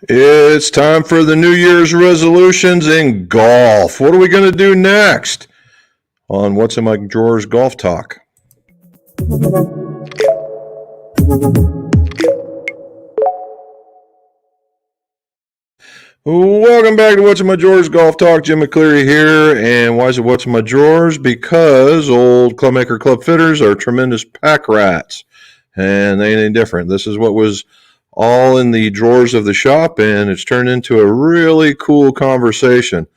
It's time for the New Year's resolutions in golf. What are we going to do next on What's in My Drawers Golf Talk? Welcome back to What's in My Drawers Golf Talk. Jim McCleary here. And why is it What's in My Drawers? Because old Clubmaker Club Fitters are tremendous pack rats. And they ain't any different. This is what was all in the drawers of the shop, and it's turned into a really cool conversation.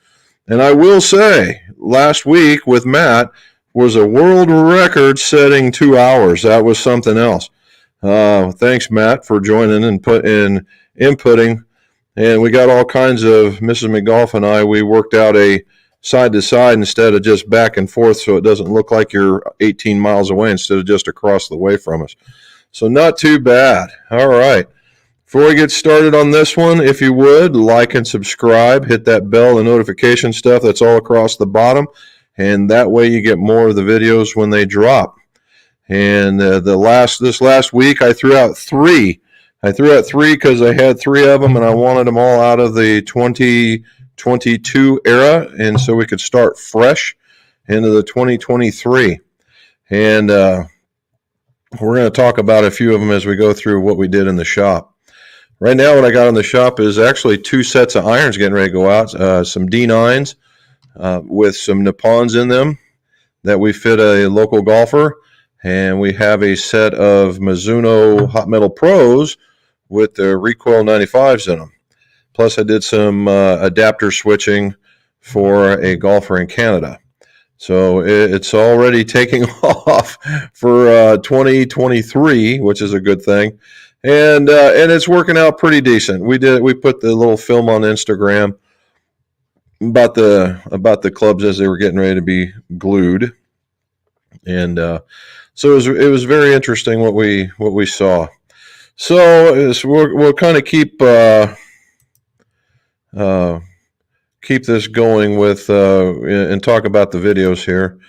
And I will say, last week with Matt was a world record setting 2 hours. That was something else. Thanks, Matt, for joining and inputting. And we got all kinds of, Mrs. McGolf and I, we worked out a side to side instead of just back and forth, so it doesn't look like you're 18 miles away instead of just across the way from us. So not too bad. All right. Before we get started on this one, if you would, like and subscribe, hit that bell and notification stuff that's all across the bottom, and that way you get more of the videos when they drop. And this last week, I threw out three. I threw out three because I had three of them, and I wanted them all out of the 2022 era, and so we could start fresh into the 2023. And we're going to talk about a few of them as we go through what we did in the shop. Right now, what I got in the shop is actually two sets of irons getting ready to go out. Some D9s with some Nippons in them that we fit a local golfer. And we have a set of Mizuno Hot Metal Pros with the Recoil 95s in them. Plus, I did some adapter switching for a golfer in Canada. So it's already taking off for 2023, which is a good thing. And it's working out pretty decent. We put the little film on Instagram about the clubs as they were getting ready to be glued, and so it was very interesting what we saw. So we'll kind of keep this going with and talk about the videos here.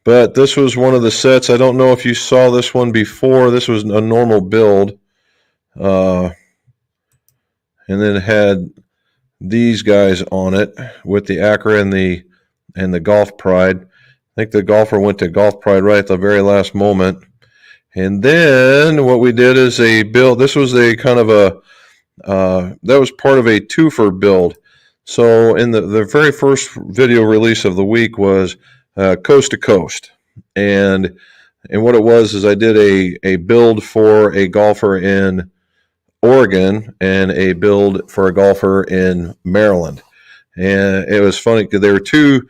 But this was one of the sets. I don't know if you saw this one before. This was a normal build. And then it had these guys on it with the Acura and the Golf Pride. I think the golfer went to Golf Pride right at the very last moment. And then what we did is a build. This was a kind of that was part of a twofer build. So in the very first video release of the week was Coast to Coast. And what it was is I did a build for a golfer in Oregon and a build for a golfer in Maryland. And it was funny because they were two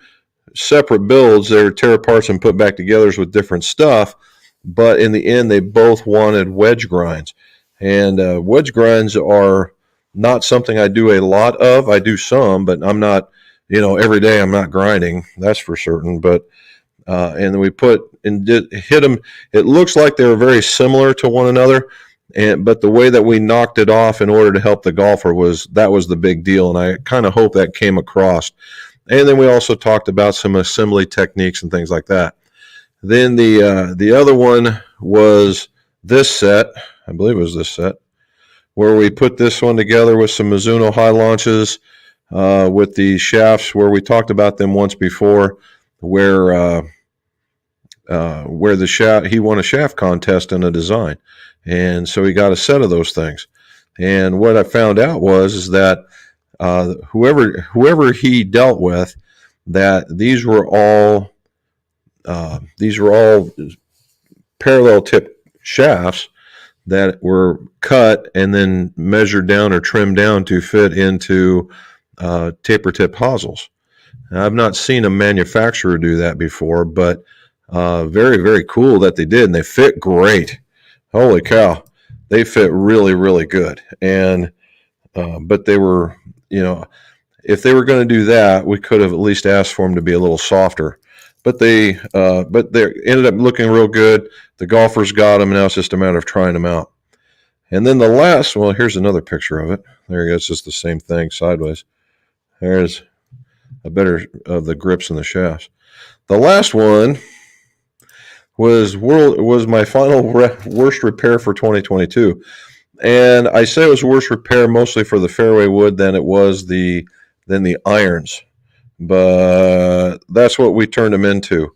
separate builds. They were tear aparts and put back together with different stuff. But in the end, they both wanted wedge grinds. And wedge grinds are not something I do a lot of. I do some, but I'm not, every day I'm not grinding. That's for certain. But and then we hit them. It looks like they were very similar to one another. But the way that we knocked it off in order to help the golfer was the big deal, and I kind of hope that came across. And then we also talked about some assembly techniques and things like that. Then the other one was this set, I believe it was this set, where we put this one together with some Mizuno high launches with the shafts, where we talked about them once before, where the shaft, he won a shaft contest in a design. And so he got a set of those things. And what I found out is that whoever he dealt with, that these were all parallel tip shafts that were cut and then measured down or trimmed down to fit into taper tip hosels. Now, I've not seen a manufacturer do that before, but very, very cool that they did, and they fit great. Holy cow, they fit really, really good. And but they were, if they were going to do that, we could have at least asked for them to be a little softer. But they ended up looking real good. The golfers got them, and now it's just a matter of trying them out. And then the last, here's another picture of it. There you go. It's just the same thing sideways. There's a better of the grips and the shafts. The last one was my final worst repair for 2022. And I say it was worse repair mostly for the fairway wood than it was the irons. But that's what we turned them into.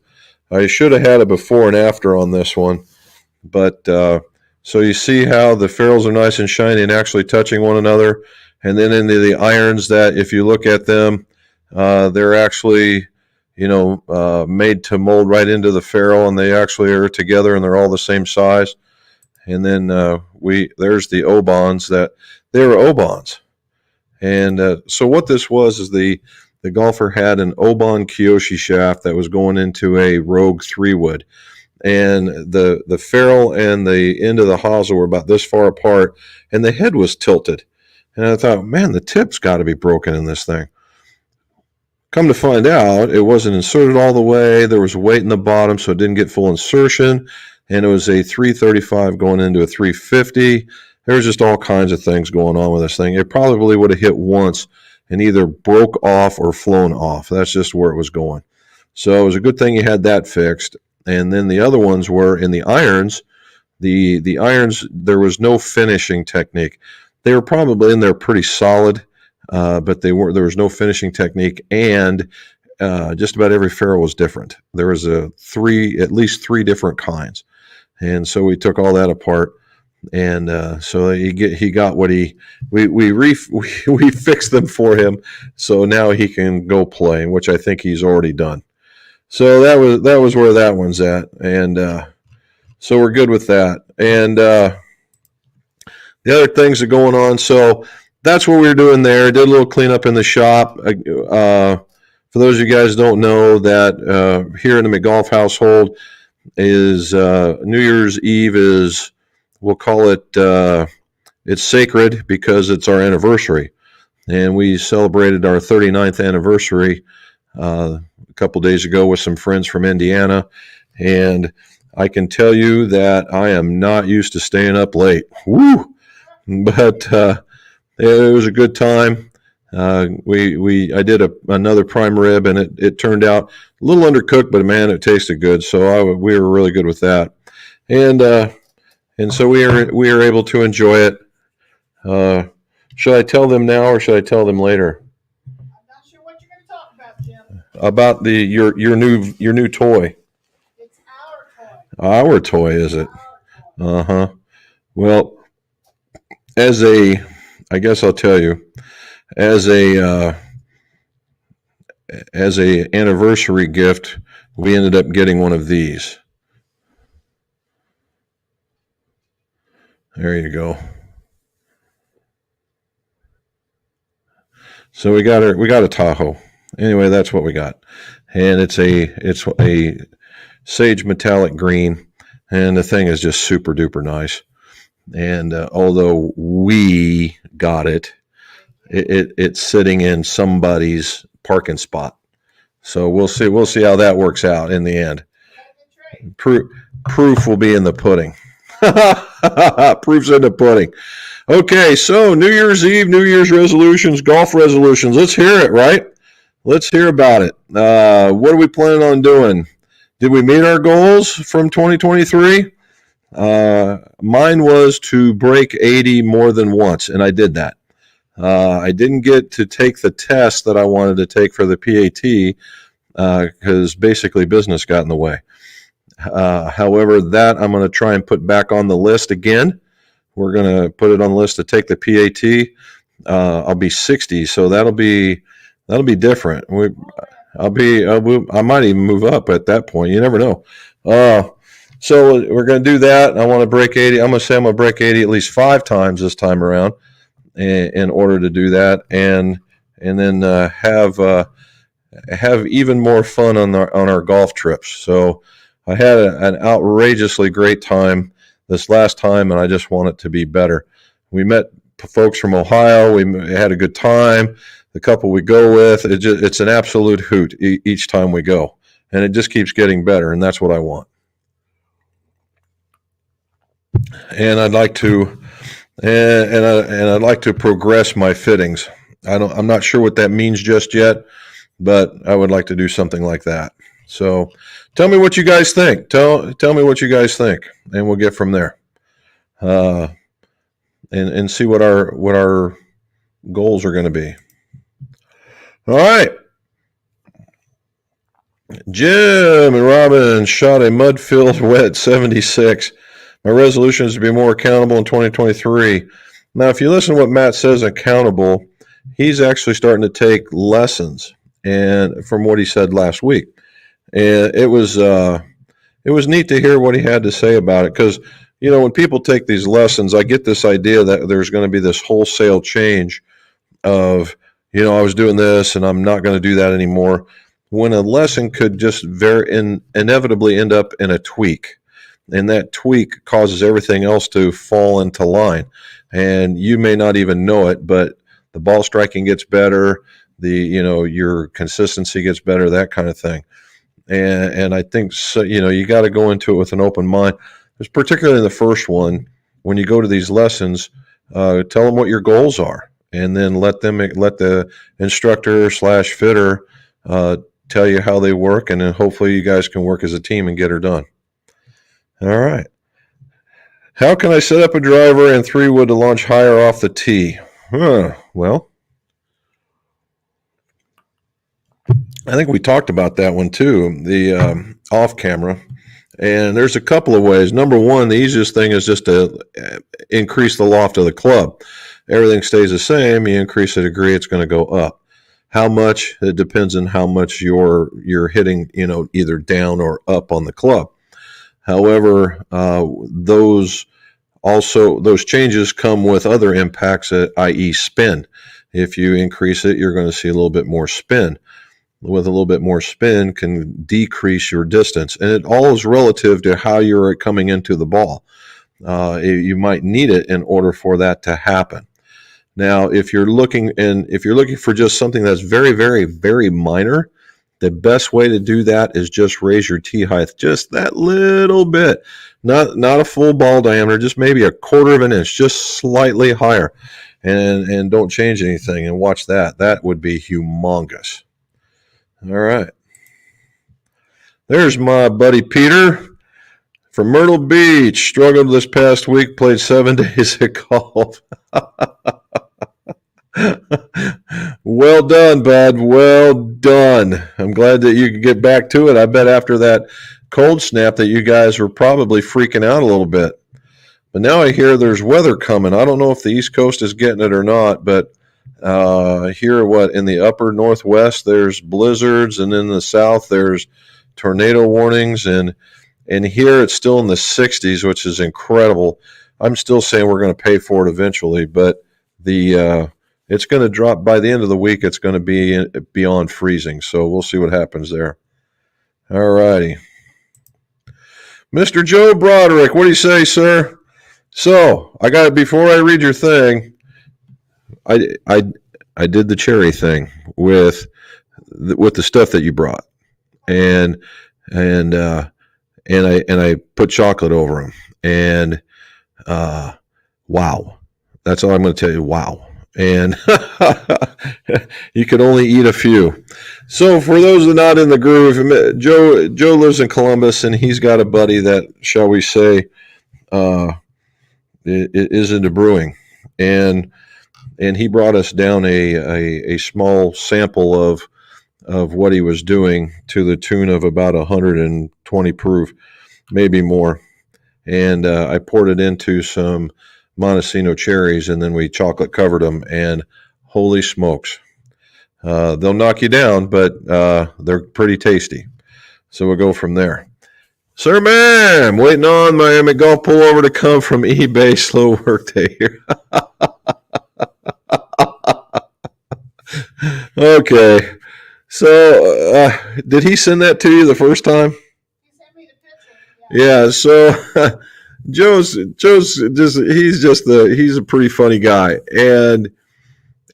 I should have had a before and after on this one, but so you see how the ferrules are nice and shiny and actually touching one another, and then into the irons that if you look at them, they're actually made to mold right into the ferrule, and they actually are together and they're all the same size. And then there's the Obons that they were Obons, and so what this was is the golfer had an Obon Kiyoshi shaft that was going into a Rogue 3-wood, and the ferrule and the end of the hosel were about this far apart, and the head was tilted. And I thought, man, the tip's got to be broken in this thing. Come to find out, it wasn't inserted all the way. There was weight in the bottom, so it didn't get full insertion, and it was a 335 going into a 350. There was just all kinds of things going on with this thing. It probably would have hit once and either broke off or flown off. That's just where it was going. So it was a good thing you had that fixed. And then the other ones were in the irons. The irons, there was no finishing technique. They were probably in there pretty solid, but there was no finishing technique, and just about every ferrule was different. There was at least three different kinds. And so we took all that apart. And so he got what we fixed them for him, so now he can go play, which I think he's already done. So that was where that one's at, and so we're good with that. And the other things are going on. So that's what we were doing there. Did a little cleanup in the shop. For those of you guys who don't know, that here in the McGolf household is New Year's Eve is, we'll call it, it's sacred because it's our anniversary. And we celebrated our 39th anniversary a couple days ago with some friends from Indiana. And I can tell you that I am not used to staying up late. Woo! But it was a good time. I did another prime rib, and it turned out a little undercooked, but man, it tasted good. So we were really good with that. And so we are able to enjoy it. Should I tell them now or should I tell them later? I'm not sure what you're going to talk about, Jim. About your new toy. It's our toy. Our toy, is it? Uh-huh. Well, I guess I'll tell you, as a anniversary gift, we ended up getting one of these. There you go. So we got a Tahoe. Anyway, that's what we got, and it's a sage metallic green, and the thing is just super duper nice. And although we got it's sitting in somebody's parking spot, so we'll see how that works out in the end. Proof will be in the pudding. Proof's in the pudding. Okay, so New Year's Eve, New Year's resolutions, golf resolutions. Let's hear it, right? Let's hear about it. What are we planning on doing? Did we meet our goals from 2023? Mine was to break 80 more than once, and I did that. I didn't get to take the test that I wanted to take for the PAT because basically business got in the way. However, that I'm going to try and put back on the list again. We're going to put it on the list to take the PAT. I'll be 60, so that'll be different. I might even move up at that point. You never know. So we're going to do that. I want to break 80. I'm going to break 80 at least 5 times this time around in order to do that, and then have even more fun on our golf trips. So I had an outrageously great time this last time, and I just want it to be better. We met folks from Ohio. We had a good time. The couple we go with, it's an absolute hoot each time we go, and it just keeps getting better, and that's what I want. And I'd like to, I'd like to progress my fittings. I'm not sure what that means just yet, but I would like to do something like that. So tell me what you guys think. Tell me what you guys think, and we'll get from there. and see what our goals are going to be. All right. Jim and Robin shot a mud-filled wet 76. My resolution is to be more accountable in 2023. Now, if you listen to what Matt says, accountable, he's actually starting to take lessons, and from what he said last week, and it was neat to hear what he had to say about it. Because when people take these lessons, I get this idea that there's going to be this wholesale change of I was doing this and I'm not going to do that anymore. When a lesson could just inevitably end up in a tweak, and that tweak causes everything else to fall into line, and you may not even know it, but the ball striking gets better, your consistency gets better, that kind of thing. And I think so, you got to go into it with an open mind. There's particularly in the first one, when you go to these lessons, tell them what your goals are, and then let the instructor / fitter tell you how they work, and then hopefully you guys can work as a team and get her done. All right. How can I set up a driver and 3-wood to launch higher off the tee? Well, I think we talked about that one too, the off camera. And there's a couple of ways. Number one, the easiest thing is just to increase the loft of the club. Everything stays the same. You increase the degree, it's going to go up. How much? It depends on how much you're hitting, either down or up on the club. However, those changes come with other impacts, i.e. spin. If you increase it, you're going to see a little bit more spin. With a little bit more spin can decrease your distance. And it all is relative to how you're coming into the ball. You might need it in order for that to happen. Now, if you're looking for just something that's very, very, very minor, the best way to do that is just raise your tee height just that little bit. Not a full ball diameter, just maybe a 1/4 of an inch, just slightly higher. And don't change anything, and watch that. That would be humongous. All right. There's my buddy Peter from Myrtle Beach. Struggled this past week, played 7 days of golf. Well done, bud. Well done. I'm glad that you could get back to it. I bet after that cold snap that you guys were probably freaking out a little bit. But now I hear there's weather coming. I don't know if the East Coast is getting it or not, but here, in the upper Northwest, there's blizzards, and in the South, there's tornado warnings, and here it's still in the 60s, which is incredible. I'm still saying we're going to pay for it eventually, but it's going to drop by the end of the week. It's going to be beyond freezing, so we'll see what happens there. All righty. Mr. Joe Broderick, what do you say, sir? So, I got it before I read your thing. I did the cherry thing with the stuff that you brought, and I put chocolate over them, and wow, that's all I'm going to tell you. Wow. And you could only eat a few. So for those that are not in the groove, Joe lives in Columbus, and he's got a buddy that, shall we say, is into brewing, and he brought us down a small sample of what he was doing to the tune of about 120 proof, maybe more, and I poured it into some Montesino cherries, and then we chocolate covered them, and holy smokes. They'll knock you down, but they're pretty tasty. So we'll go from there. Sir, ma'am, waiting on Miami Golf pullover to come from eBay. Slow work day here. Okay. So did he send that to you the first time? He sent me the picture. Yeah, so Joe's he's a pretty funny guy, and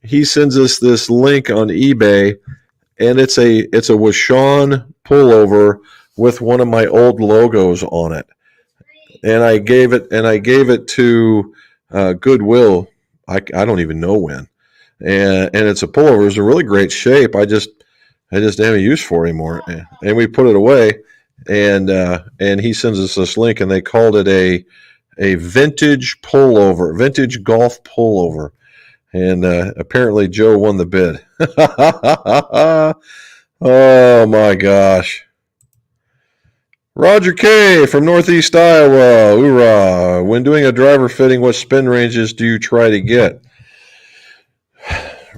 he sends us this link on eBay, and it's a Washawn pullover with one of my old logos on it, and I gave it to Goodwill. I don't even know when, and it's a pullover. It's a really great shape. I just didn't have a use for it anymore, and we put it away. And he sends us this link, and they called it a vintage pullover, vintage golf pullover. And apparently Joe won the bid. Oh my gosh. Roger K from Northeast Iowa. Hoorah. When doing a driver fitting, what spin ranges do you try to get?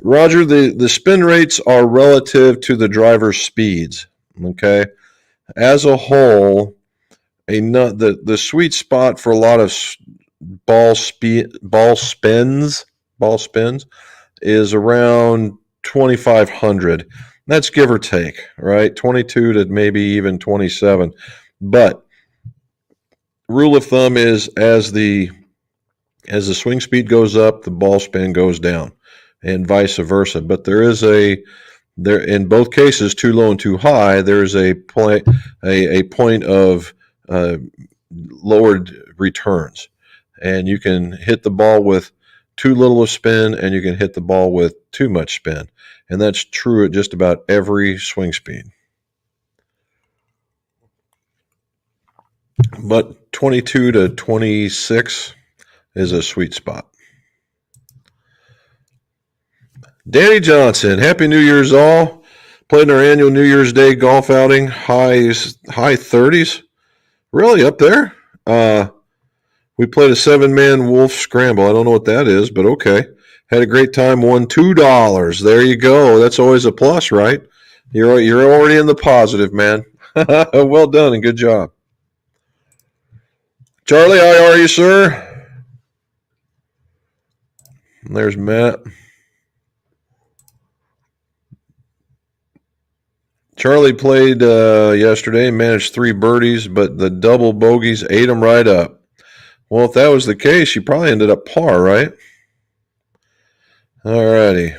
Roger, the spin rates are relative to the driver's speeds. Okay. As a whole, the sweet spot for a lot of ball spins is around 2,500. That's give or take, right? 22 to maybe even 27. But rule of thumb is as the swing speed goes up, the ball spin goes down, and vice versa. But there in both cases, too low and too high, there's a point of lowered returns, and you can hit the ball with too little of spin, and you can hit the ball with too much spin, and that's true at just about every swing speed. But 22 to 26 is a sweet spot. Danny Johnson, Happy New Year's all. Played in our annual New Year's Day golf outing, high 30s. Really, up there? We played a 7-man wolf scramble. I don't know what that is, but okay. Had a great time, won $2. There you go. That's always a plus, right? You're already in the positive, man. Well done and good job. Charlie, how are you, sir? And there's Matt. Charlie played yesterday and managed 3 birdies, but the double bogeys ate him right up. Well, if that was the case, you probably ended up par, right? All righty.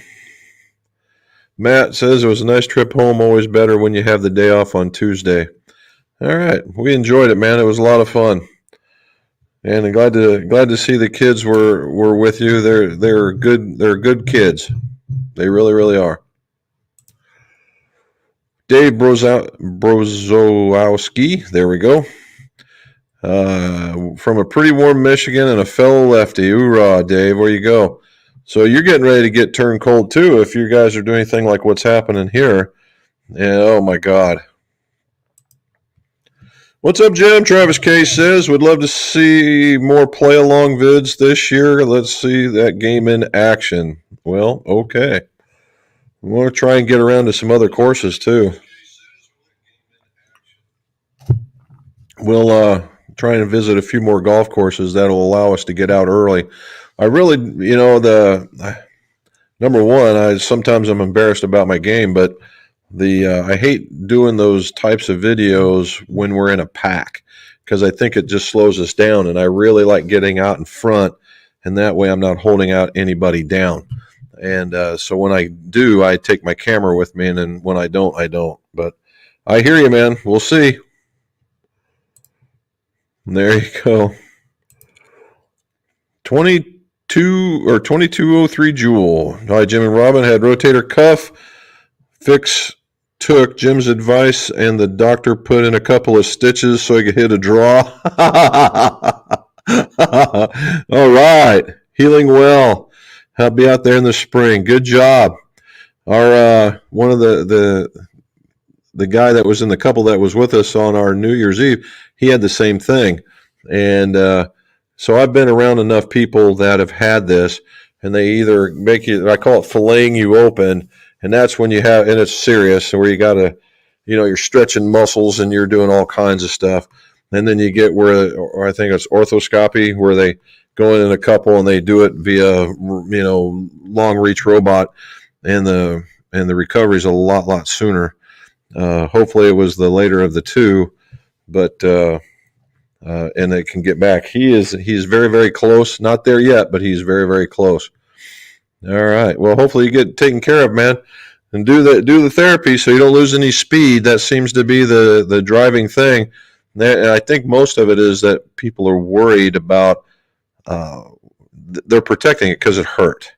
Matt says it was a nice trip home, always better when you have the day off on Tuesday. All right. We enjoyed it, man. It was a lot of fun. And I'm glad to see the kids were with you. They're good kids. They really, really are. Dave Brozowski, there we go. From a pretty warm Michigan and a fellow lefty. Hoorah, Dave, where you go? So you're getting ready to get turned cold too if you guys are doing anything like what's happening here. And oh my God. What's up, Jim? Travis K says, would love to see more play-along vids this year. Let's see that game in action. Well, okay. We want to try and get around to some other courses, too. We'll try and visit a few more golf courses that'll allow us to get out early. I really, number one, sometimes I'm embarrassed about my game, but I hate doing those types of videos when we're in a pack because I think it just slows us down, and I really like getting out in front, and that way I'm not holding out anybody down. And so when I do, I take my camera with me, and then when I don't, I don't. But I hear you, man. We'll see. There you go. 2203 Jewel. Hi, Jim and Robin. Had rotator cuff fix. Took Jim's advice, and the doctor put in a couple of stitches so he could hit a draw. All right. Healing well. I'll be out there in the spring. Good job. Our one of the guy that was in the couple that was with us on our New Year's Eve, he had the same thing. And so I've been around enough people that have had this, and they either make you, I call it filleting you open, and that's when you have, and it's serious, where you got to, you're stretching muscles and you're doing all kinds of stuff. And then you get or I think it's orthoscopy, where they go in a couple and they do it via, long reach robot, and the recovery is a lot sooner. Hopefully it was the later of the two, but and they can get back. He's very, very close. Not there yet, but he's very, very close. All right. Well, hopefully you get taken care of, man, and do the therapy so you don't lose any speed. That seems to be the driving thing. And I think most of it is that people are worried about. They're protecting it because it hurt,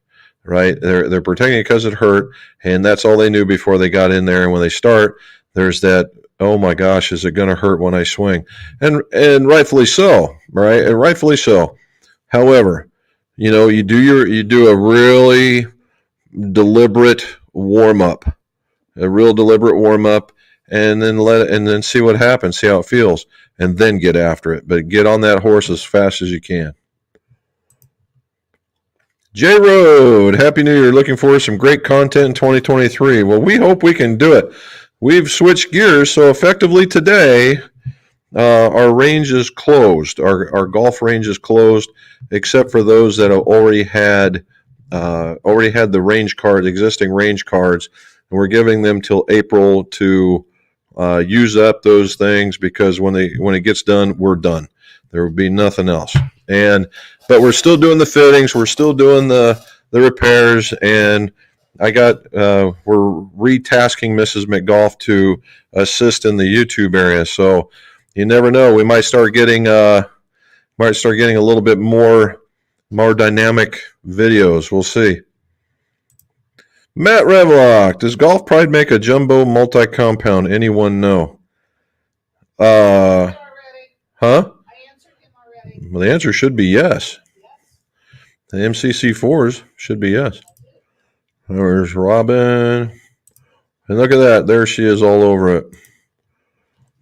right? They're protecting it because it hurt, and that's all they knew before they got in there. And when they start, there's that oh my gosh, is it going to hurt when I swing? And rightfully so, right? And rightfully so. However, you do a really deliberate warm up, and then see what happens, see how it feels, and then get after it. But get on that horse as fast as you can. J Road, Happy New Year. Looking forward to some great content in 2023. Well, we hope we can do it. We've switched gears, so effectively today, our range is closed. Our golf range is closed, except for those that have already had the range cards, existing range cards, and we're giving them till April to use up those things, because when it gets done, we're done. There will be nothing else. But we're still doing the fittings, we're still doing the repairs, and we're retasking Mrs. McGolf to assist in the YouTube area. So you never know, we might start getting a little bit more dynamic videos. We'll see. Matt Revlock, does Golf Pride make a jumbo multi-compound? Anyone know? Already. Huh? I answered him already. Well, the answer should be yes. Yes. The MCC4s should be yes. There's Robin. And look at that. There she is all over it.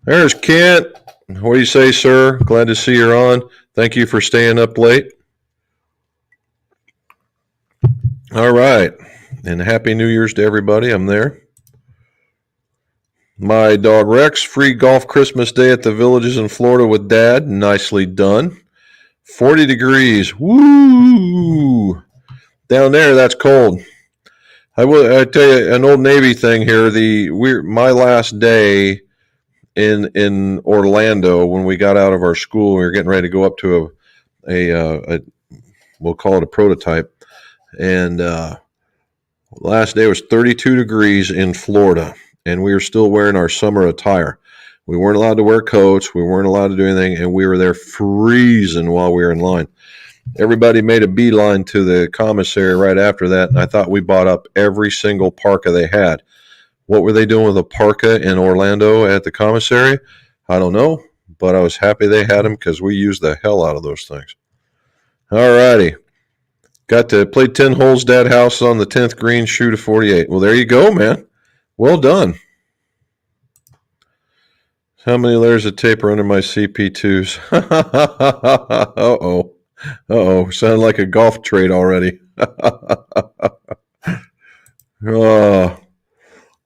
There's Kent. What do you say, sir? Glad to see you're on. Thank you for staying up late. All right. And Happy New Year's to everybody. I'm there. My dog Rex, free golf Christmas day at the Villages in Florida with Dad. Nicely done. 40 degrees. Woo! Down there, that's cold. I tell you an Old Navy thing here. My last day in Orlando, when we got out of our school, we were getting ready to go up to a we'll call it a prototype, and last day was 32 degrees in Florida, and we were still wearing our summer attire. We weren't allowed to wear coats. We weren't allowed to do anything, and we were there freezing while we were in line. Everybody made a beeline to the commissary right after that, and I thought we bought up every single parka they had. What were they doing with a parka in Orlando at the commissary? I don't know, but I was happy they had them, because we used the hell out of those things. All righty. Got to play 10 holes, Dad house on the 10th green, shoot a 48. Well, there you go, man. Well done. How many layers of tape are under my CP2s? Uh-oh. Uh-oh. Sound like a golf trade already. Oh,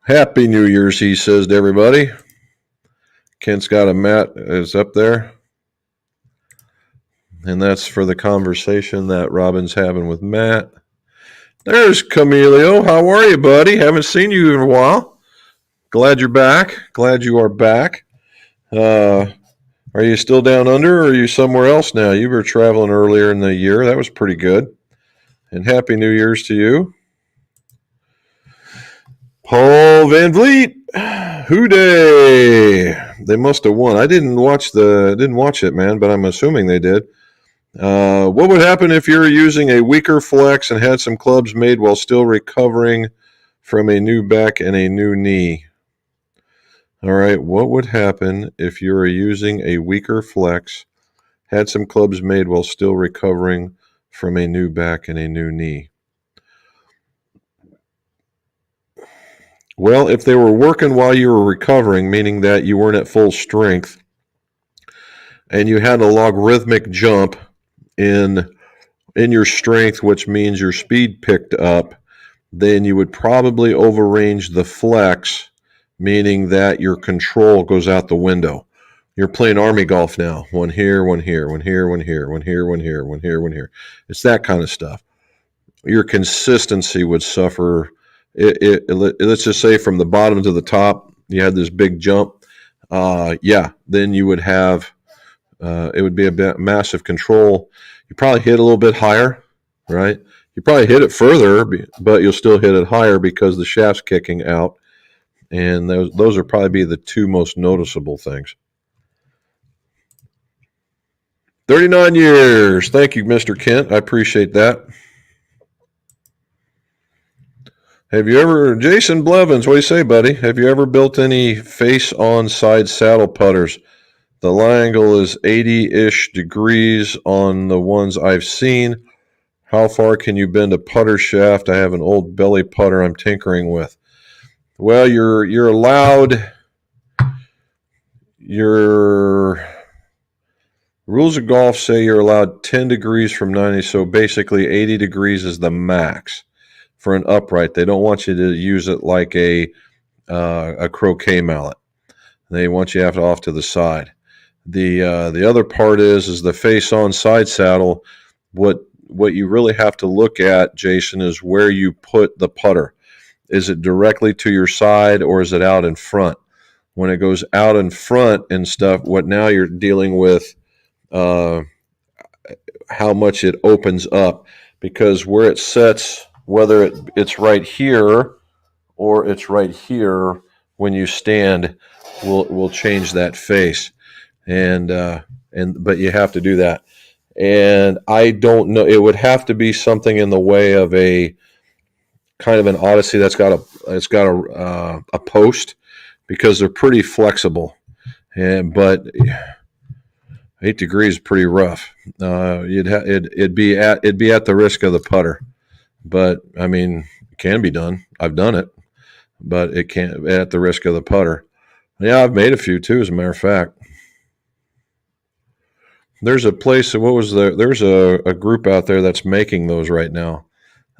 Happy New Year's, he says to everybody. Kent's got a mat is up there. And that's for the conversation that Robin's having with Matt. There's Camilio. How are you, buddy? Haven't seen you in a while. Glad you're back. Glad you are back. Are you still down under, or are you somewhere else now? You were traveling earlier in the year. That was pretty good. And Happy New Year's to you. Paul Van Vliet. Hooday. They must have won. I didn't watch it, man, but I'm assuming they did. What would happen if you were using a weaker flex and had some clubs made while still recovering from a new back and a new knee? All right, what would happen if you were using a weaker flex, had some clubs made while still recovering from a new back and a new knee? Well, if they were working while you were recovering, meaning that you weren't at full strength, and you had a logarithmic jump in your strength, which means your speed picked up, then you would probably overrange the flex, meaning that your control goes out the window. You're playing Army golf now. One here, one here, one here, one here, one here, one here, one here, one here. It's that kind of stuff. Your consistency would suffer. Let's just say from the bottom to the top, you had this big jump. Then you would have, it would be a massive control. You probably hit a little bit higher, right? You probably hit it further, but you'll still hit it higher because the shaft's kicking out. And those are probably be the two most noticeable things. 39 years. Thank you, Mr. Kent. I appreciate that. Have you ever, Jason Blevins, what do you say, buddy? Have you ever built any face-on side saddle putters? The lie angle is 80-ish degrees on the ones I've seen. How far can you bend a putter shaft? I have an old belly putter I'm tinkering with. Well, you're allowed. Your rules of golf say you're allowed 10 degrees from 90, so basically 80 degrees is the max for an upright. They don't want you to use it like a croquet mallet. They want you to have it off to the side. The other part is the face-on side saddle. What you really have to look at, Jason, is where you put the putter. Is it directly to your side or is it out in front? When it goes out in front and stuff, what now you're dealing with how much it opens up, because where it sets, whether it's right here or it's right here, when you stand, will change that face, and but you have to do that. And I don't know, it would have to be something in the way of a kind of an Odyssey that's got a post, because they're pretty flexible. But 8 degrees is pretty rough. It'd be at the risk of the putter, but I mean, it can be done. I've done it, but it can't at the risk of the putter. Yeah, I've made a few too, as a matter of fact. There's a place. There's a group out there that's making those right now,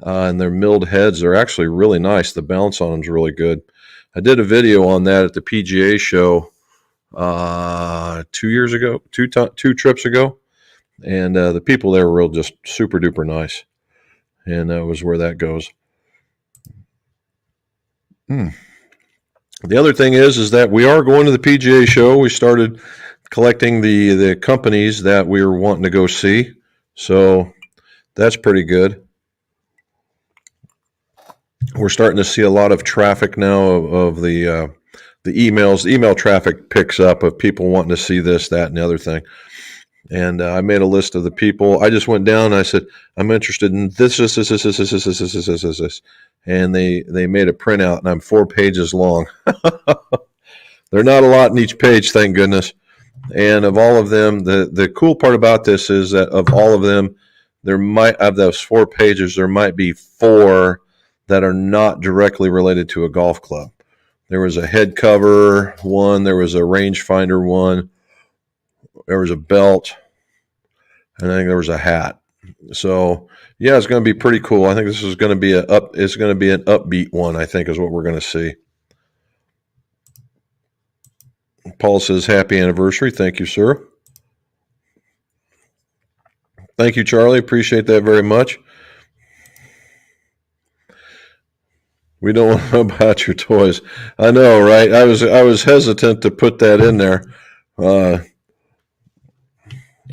and they're milled heads. They're actually really nice. The balance on them is really good. I did a video on that at the PGA show 2 years ago, two trips ago, and the people there were just super duper nice, and that was where that goes. The other thing is that we are going to the PGA show. We started collecting the companies that we were wanting to go see, so that's pretty good. We're starting to see a lot of traffic now of the emails. The email traffic picks up of people wanting to see this, that, and the other thing. And I made a list of the people. I just went down and I said, I'm interested in this. And they made a printout, and I'm 4 pages long. They're not a lot in each page, thank goodness. And of all of them, the cool part about this is that of all of them, there might, of those 4 pages, there might be 4 that are not directly related to a golf club. There was a head cover one, there was a rangefinder one, there was a belt, and I think there was a hat. So yeah, it's going to be pretty cool. I think this is going to be it's going to be an upbeat one, I think, is what we're going to see. Paul says, happy anniversary. Thank you, sir. Thank you, Charlie. Appreciate that very much. We don't want to know about your toys. I know, right? I was hesitant to put that in there. I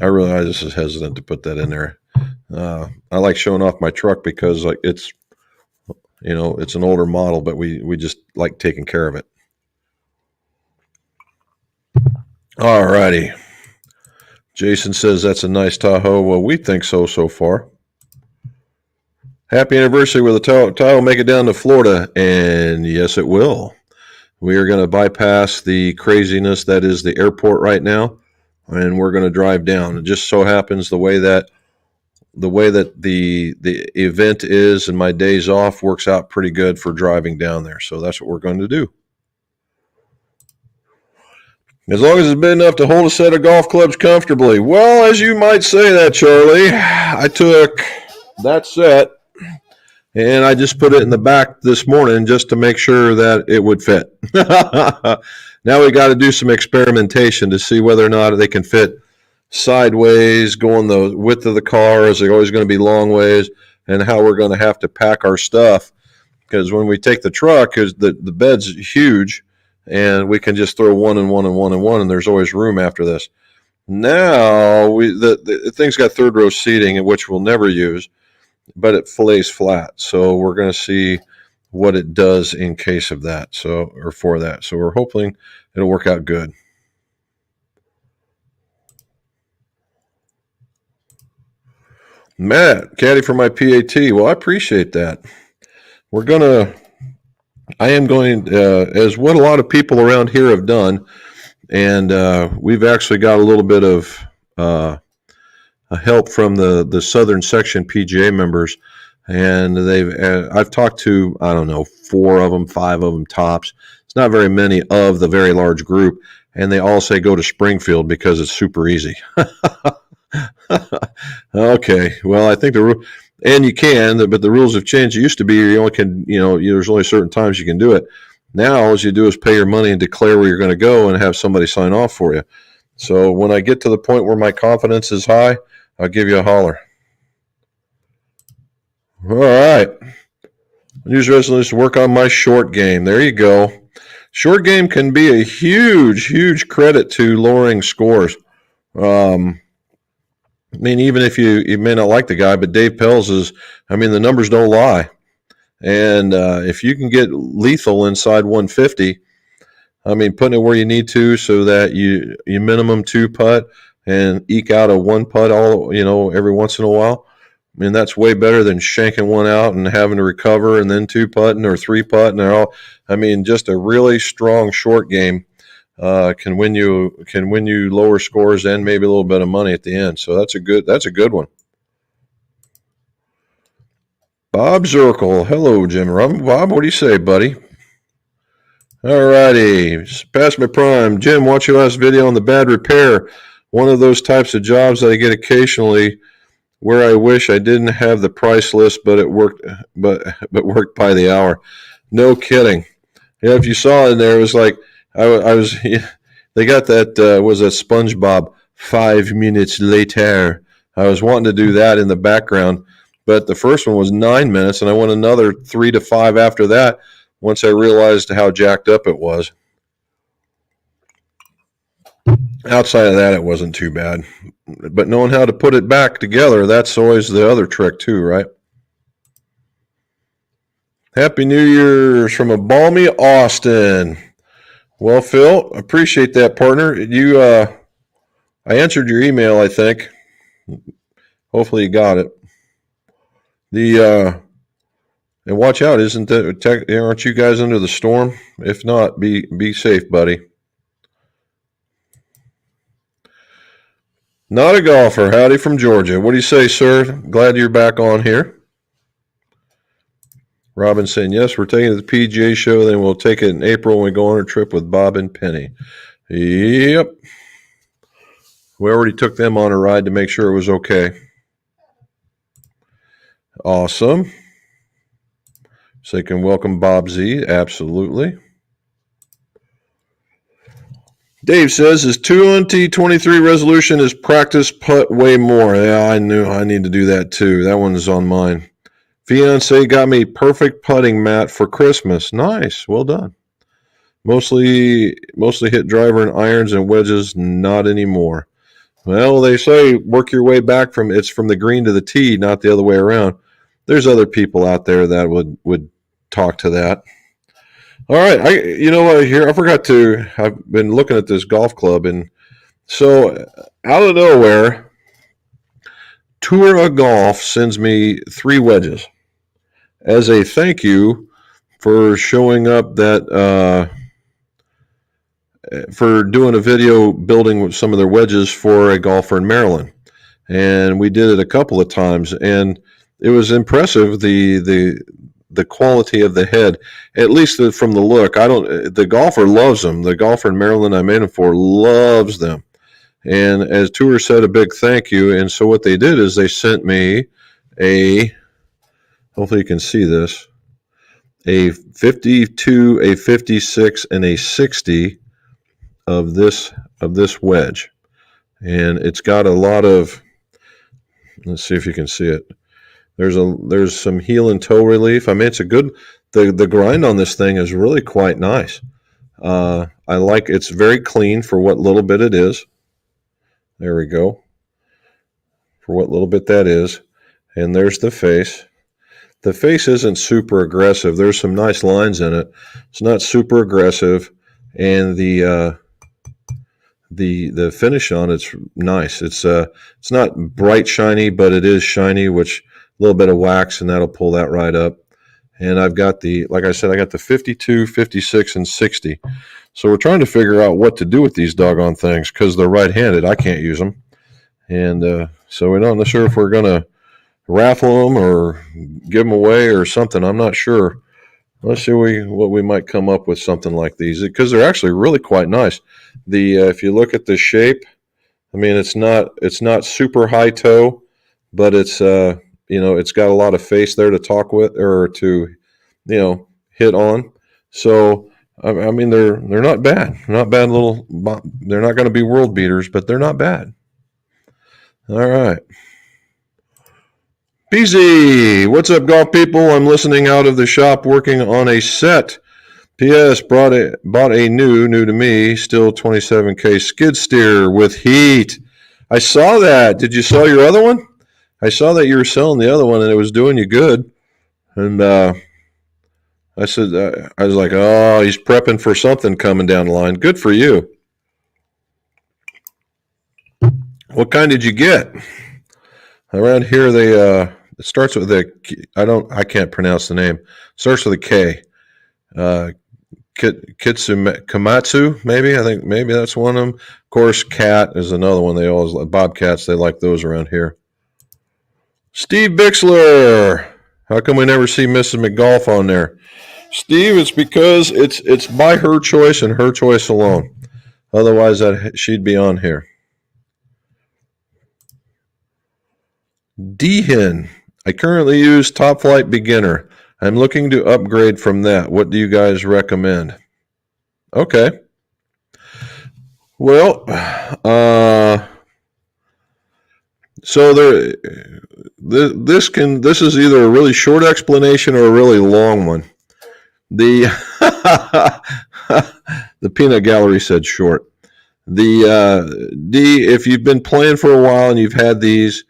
was just hesitant to put that in there. I like showing off my truck because it's an older model, but we just like taking care of it. All righty. Jason says that's a nice Tahoe. Well, we think so far. Happy anniversary with the Tahoe will make it down to Florida, and yes, it will. We are going to bypass the craziness that is the airport right now, and we're going to drive down. It just so happens the way that the event is and my days off works out pretty good for driving down there. So that's what we're going to do. As long as it's big enough to hold a set of golf clubs comfortably. Well, as you might say that, Charlie, I took that set and I just put it in the back this morning just to make sure that it would fit. Now we got to do some experimentation to see whether or not they can fit sideways, going the width of the car. Is it always going to be long ways? And how we're going to have to pack our stuff. Because when we take the truck, because the bed's huge, and we can just throw one and one and one and one, and there's always room after this. Now, the thing's got third row seating, which we'll never use, but it lays flat. So we're going to see what it does in case of that, or for that. So we're hoping it'll work out good. Matt, caddy for my PAT. Well, I appreciate that. We're gonna I am going, as what a lot of people around here have done, and we've actually got a little bit of help from the Southern Section PGA members, and I've talked to, I don't know, 4 of them, 5 of them tops. It's not very many of the very large group, and they all say go to Springfield because it's super easy. Okay, well, I think and you can, but the rules have changed. It used to be you only can, there's only certain times you can do it. Now, all you do is pay your money and declare where you're going to go and have somebody sign off for you. So when I get to the point where my confidence is high, I'll give you a holler. All right. News resolution, work on my short game. There you go. Short game can be a huge, huge credit to lowering scores. I mean, even if you may not like the guy, but Dave Pelz the numbers don't lie. And if you can get lethal inside 150, putting it where you need to so that you minimum 2 putt and eke out a 1 putt every once in a while. That's way better than shanking one out and having to recover and then 2 putting or 3 putting. Just a really strong short game can win you lower scores and maybe a little bit of money at the end. So that's a good one. Bob Zirkle. Hello, Jim. Bob, what do you say, buddy? All righty. Past my prime. Jim, watch your last video on the bad repair. One of those types of jobs that I get occasionally where I wish I didn't have the price list, but it worked, but worked by the hour. No kidding. Yeah, if you saw in there, it was like, I was, they got that, was a SpongeBob 5 minutes later. I was wanting to do that in the background, but the first one was 9 minutes, and I went another 3 to 5 after that once I realized how jacked up it was. Outside of that, it wasn't too bad. But knowing how to put it back together, that's always the other trick too, right? Happy New Year's from a balmy Austin. Well, Phil, appreciate that, partner. I answered your email, I think. Hopefully you got it. And watch out, aren't you guys under the storm? If not, be safe, buddy. Not a golfer. Howdy from Georgia. What do you say, sir? Glad you're back on here. Robin saying, yes, we're taking it to the PGA show. Then we'll take it in April when we go on a trip with Bob and Penny. Yep. We already took them on a ride to make sure it was okay. Awesome. So you can welcome Bob Z. Absolutely. Dave says his 2023 resolution is practice putt way more. Yeah, I knew I need to do that too. That one is on mine. Fiance got me perfect putting mat for Christmas. Nice. Well done. Mostly hit driver and irons and wedges, not anymore. Well, they say work your way back from the green to the tee, not the other way around. There's other people out there that would talk to that. All right, I've been looking at this golf club, and so out of nowhere, Tour of Golf sends me 3 wedges as a thank you for showing up for doing a video building with some of their wedges for a golfer in Maryland. And we did it a couple of times, and it was impressive, the quality of the head, at least from the look. The golfer loves them. The golfer in Maryland I made them for loves them. And as Tour said, a big thank you. And so what they did is they sent me hopefully you can see this, a 52, a 56, and a 60 of this wedge. And it's got a lot of, let's see if you can see it. There's some heel and toe relief. It's a good, the grind on this thing is really quite nice. I like, it's very clean for what little bit it is. There we go. For what little bit that is. And there's the face. The face isn't super aggressive. There's some nice lines in it. It's not super aggressive. And the finish on it's nice. It's not bright shiny, but it is shiny, which a little bit of wax and that'll pull that right up. And I've got like I said, I got the 52, 56, and 60. So we're trying to figure out what to do with these doggone things because they're right-handed. I can't use them. And so we're not sure if we're going to raffle them or give them away or something. I'm not sure. Let's see what we might come up with something like these because they're actually really quite nice. If you look at the shape, I mean it's not super high toe, but it's it's got a lot of face there to talk with or to hit on. So I mean they're not bad, little. They're not going to be world beaters, but they're not bad. All right. BZ, what's up, golf people? I'm listening out of the shop working on a set. P.S. Bought a new to me, still 27K skid steer with heat. I saw that. Did you sell your other one? I saw that you were selling the other one and it was doing you good. And I said, I was like, oh, he's prepping for something coming down the line. Good for you. What kind did you get? Around here, it starts with I can't pronounce the name. It starts with a K. Komatsu, maybe. I think maybe that's one of them. Of course, Cat is another one. They always like Bobcats. They like those around here. Steve Bixler. How come we never see Mrs. McGolf on there? Steve, it's because it's by her choice and her choice alone. Otherwise, she'd be on here. Dehan. I currently use Top Flight Beginner. I'm looking to upgrade from that. What do you guys recommend? Okay. Well, so this is either a really short explanation or a really long one. The peanut gallery said short. If you've been playing for a while and you've had these,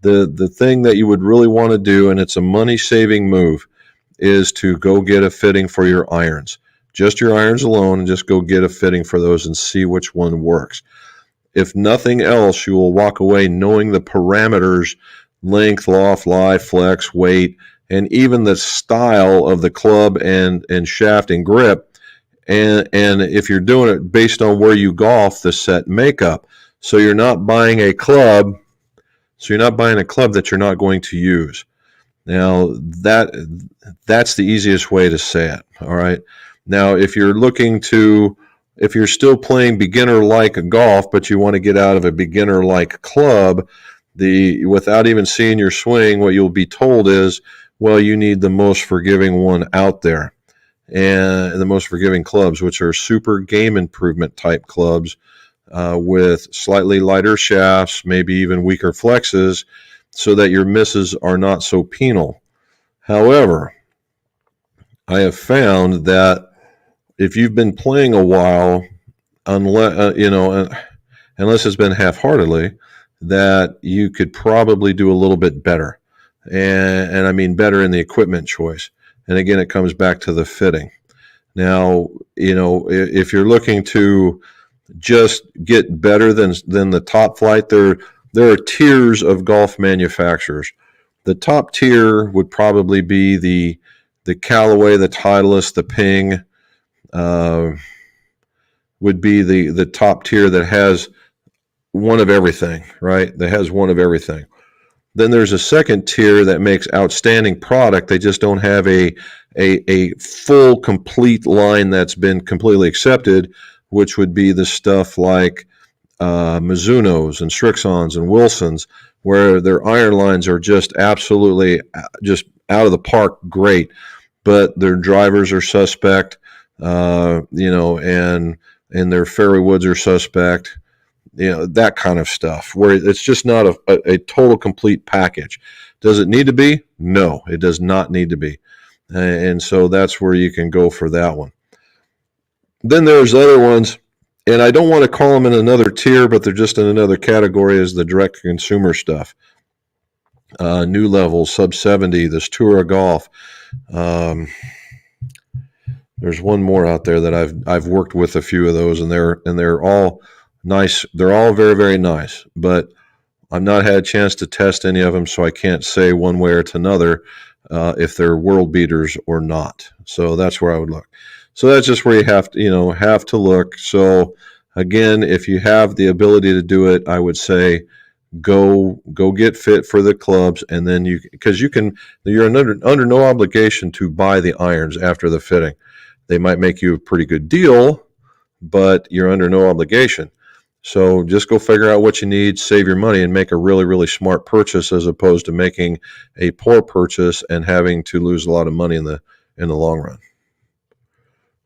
the thing that you would really want to do, and it's a money-saving move, is to go get a fitting for your irons. Just your irons alone, and just go get a fitting for those and see which one works. If nothing else, you will walk away knowing the parameters, length, loft, lie, flex, weight, and even the style of the club and shaft and grip. And if you're doing it based on where you golf, the set makeup. So you're not buying a club that you're not going to use. Now, that's the easiest way to say it, all right? Now, if you're still playing beginner-like golf, but you want to get out of a beginner-like club, without even seeing your swing, what you'll be told is, well, you need the most forgiving one out there. And the most forgiving clubs, which are super game improvement type clubs, with slightly lighter shafts, maybe even weaker flexes, so that your misses are not so penal. However, I have found that if you've been playing a while, unless it's been half-heartedly, that you could probably do a little bit better. And I mean better in the equipment choice. And again, it comes back to the fitting. Now, if you're looking to just get better than the Top Flight, there are tiers of golf manufacturers. The top tier would probably be the Callaway, the Titleist, the Ping, would be the top tier that has one of everything, right? That has one of everything. Then there's a second tier that makes outstanding product. They just don't have a full, complete line that's been completely accepted, which would be the stuff like Mizuno's and Strixons and Wilsons, where their iron lines are just absolutely just out of the park great, but their drivers are suspect, and their fairway woods are suspect, that kind of stuff, where it's just not a total complete package. Does it need to be? No, it does not need to be. And so that's where you can go for that one. Then there's other ones, and I don't want to call them in another tier, but they're just in another category as the direct consumer stuff. New Level, Sub 70, this Tour of Golf. There's one more out there that I've worked with a few of those, and they're all nice. They're all very, very nice, but I've not had a chance to test any of them, so I can't say one way or to another. if they're world beaters or not. So that's where I would look. So that's just where you have to look. So again, if you have the ability to do it, I would say go get fit for the clubs, and then you're under no obligation to buy the irons after the fitting. They might make you a pretty good deal, but you're under no obligation. So just go figure out what you need, save your money, and make a really, really smart purchase, as opposed to making a poor purchase and having to lose a lot of money in the long run.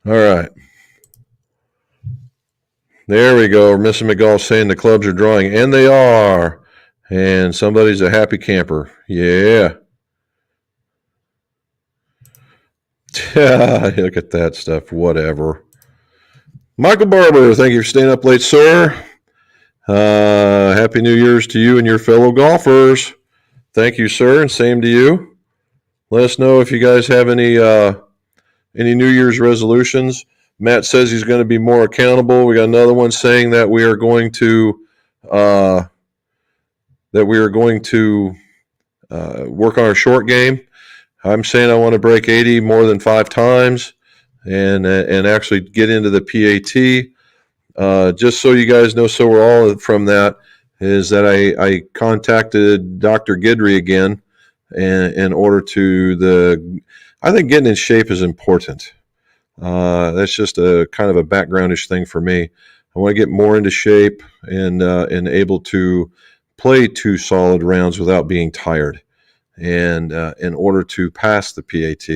All right. There we go. Mr. McGough saying the clubs are drawing, and they are. And somebody's a happy camper. Yeah. Look at that stuff. Whatever. Michael Barber, thank you for staying up late, sir. Happy New Year's to you and your fellow golfers. Thank you, sir, and same to you. Let us know if you guys have any New Year's resolutions. Matt says he's going to be more accountable. We got another one saying that we are going to work on our short game. I'm saying I want to break 80 more than 5 times and actually get into the PAT. Just so you guys know, so we're all from that, is that I contacted Dr. Guidry again in order to I think getting in shape is important. That's just a kind of a backgroundish thing for me. I want to get more into shape and able to play 2 solid rounds without being tired, and in order to pass the PAT.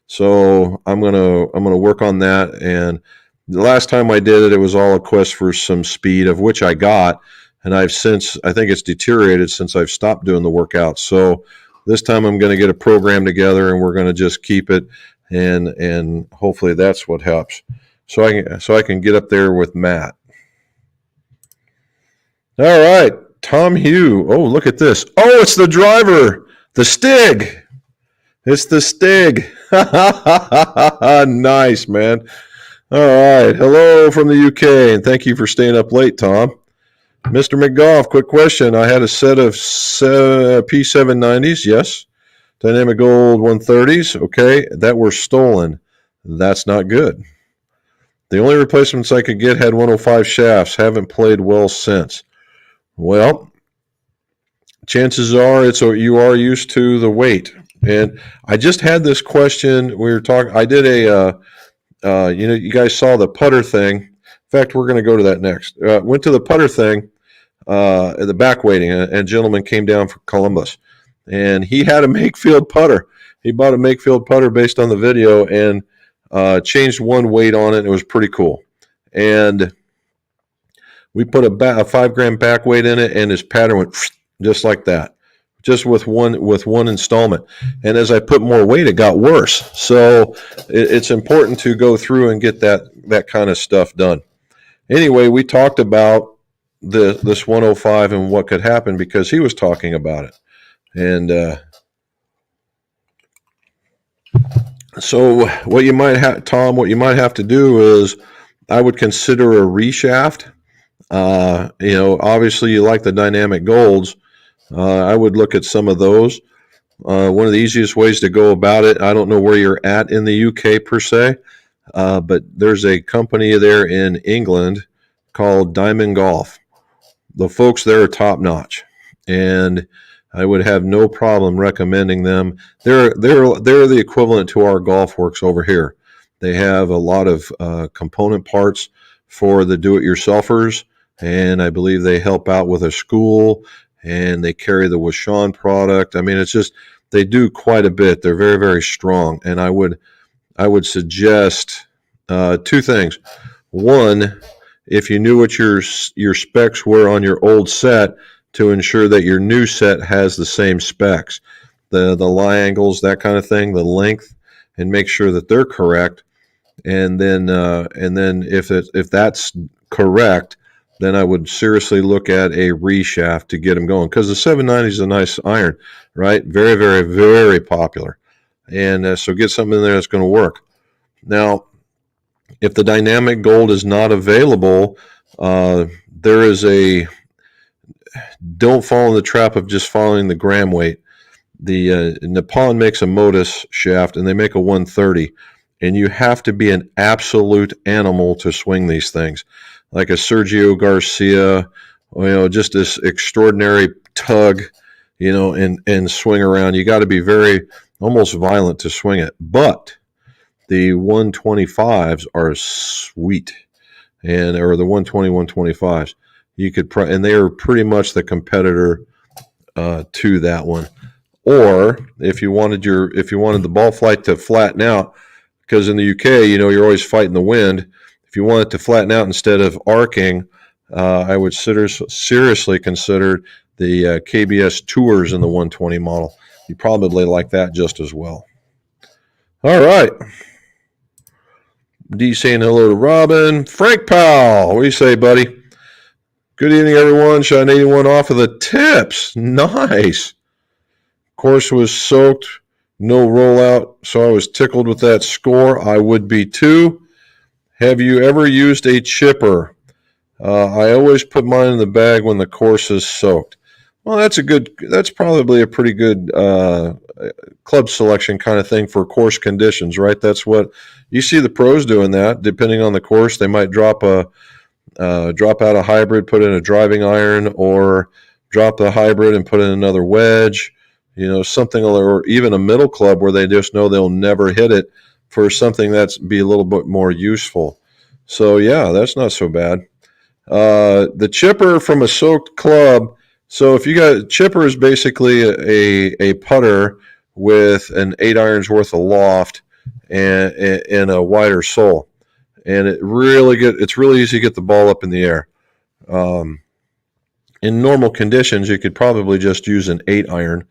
So I'm gonna work on that. And the last time I did it, it was all a quest for some speed, of which I got, and I think it's deteriorated since I've stopped doing the workouts. So this time I'm going to get a program together, and we're going to just keep it, and hopefully that's what helps. So I can get up there with Matt. All right, Tom Hugh. Oh, look at this. Oh, it's the driver, the Stig. It's the Stig. Nice, man. All right. Hello from the UK, and thank you for staying up late, Tom. Mr. McGough, quick question. I had a set of P790s, yes. Dynamic Gold 130s, okay, that were stolen. That's not good. The only replacements I could get had 105 shafts. Haven't played well since. Well, chances are you are used to the weight. And I just had this question. We were talking. I did you guys saw the putter thing. In fact, we're going to go to that next. Went to the putter thing, the back weighting. A gentleman came down from Columbus, and he had a Makefield putter. He bought a Makefield putter based on the video and changed one weight on it. And it was pretty cool. And we put a 5 gram back weight in it, and his pattern went just like that, just with one installment. And as I put more weight, it got worse. So it's important to go through and get that kind of stuff done. Anyway, we talked about this 105 and what could happen, because he was talking about it. And so what you might have, Tom, to do is I would consider a reshaft. Obviously you like the Dynamic Golds. I would look at some of those. One of the easiest ways to go about it, I don't know where you're at in the UK per se, but there's a company there in England called Diamond Golf. The folks there are top notch, and I would have no problem recommending them. They're the equivalent to our Golf Works over here. They have a lot of component parts for the do-it-yourselfers, and I believe they help out with a school, and they carry the Washon product. I mean, it's just, they do quite a bit. They're very, very strong, and I would suggest 2 things. One, if you knew what your specs were on your old set, to ensure that your new set has the same specs, the lie angles, that kind of thing, the length, and make sure that they're correct. And then if that's correct, then I would seriously look at a reshaft to get them going, because the 790 is a nice iron, right? Very, very, very popular. And so get something in there that's going to work. Now, if the Dynamic Gold is not available, don't fall in the trap of just following the gram weight. Nippon makes a Modus shaft, and they make a 130, and you have to be an absolute animal to swing these things, like a Sergio Garcia, just this extraordinary tug, and swing around. You got to be very almost violent to swing it, but the 125s are sweet, or the 120, 125s. You could, and they are pretty much the competitor to that one. Or if you wanted the ball flight to flatten out, because in the UK, you're always fighting the wind. If you want it to flatten out instead of arcing, I would seriously consider the KBS Tours in the 120 model. You probably like that just as well. All right. D saying hello to Robin. Frank Powell, what do you say, buddy? Good evening, everyone. Shot 81 off of the tips. Nice. Course was soaked, no rollout, so I was tickled with that score. I would be too. Have you ever used a chipper? I always put mine in the bag when the course is soaked. Well, that's probably a pretty good club selection kind of thing for course conditions, right? That's what you see the pros doing that. Depending on the course, they might drop out a hybrid, put in a driving iron, or drop the hybrid and put in another wedge. Something, or even a middle club where they just know they'll never hit it for something that's be a little bit more useful. So yeah, that's not so bad. The chipper from a soaked club. So if you got chipper is basically a putter with an 8 irons worth of loft and a wider sole, and it's really easy to get the ball up in the air. In normal conditions, you could probably just use an 8 iron.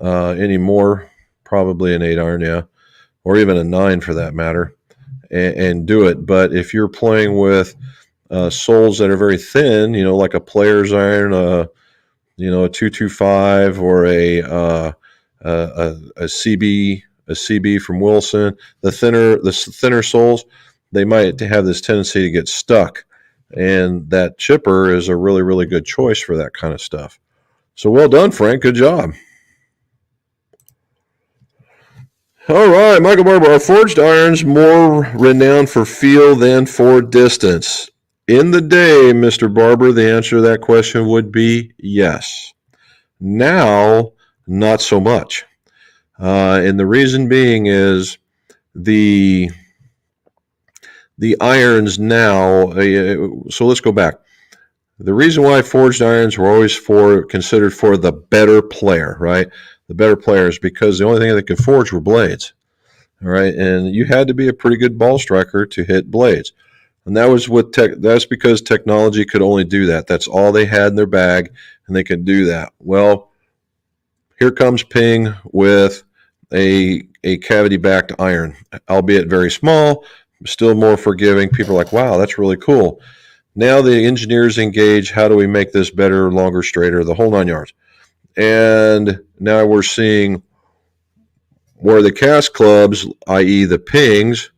Anymore, probably an 8 iron, yeah, or even a 9 for that matter, and do it. But if you're playing with soles that are very thin, like a player's iron, a 225 or a CB from Wilson, the thinner soles, they might have this tendency to get stuck, and that chipper is a really, really good choice for that kind of stuff. So well done, Frank. Good job. All right, Michael Barber, are forged irons more renowned for feel than for distance? In the day, Mr. Barber, the answer to that question would be yes. Now, not so much. And the reason being is the irons now, so let's go back. The reason why forged irons were always considered for the better player, right? The better players, because the only thing that could forge were blades, all right? And you had to be a pretty good ball striker to hit blades. And that was that's because technology could only do that. That's all they had in their bag, and they could do that. Well, here comes Ping with a cavity-backed iron, albeit very small, still more forgiving. People are like, wow, that's really cool. Now the engineers engage, how do we make this better, longer, straighter, the whole 9 yards. And now we're seeing where the cast clubs, i.e. the Pings,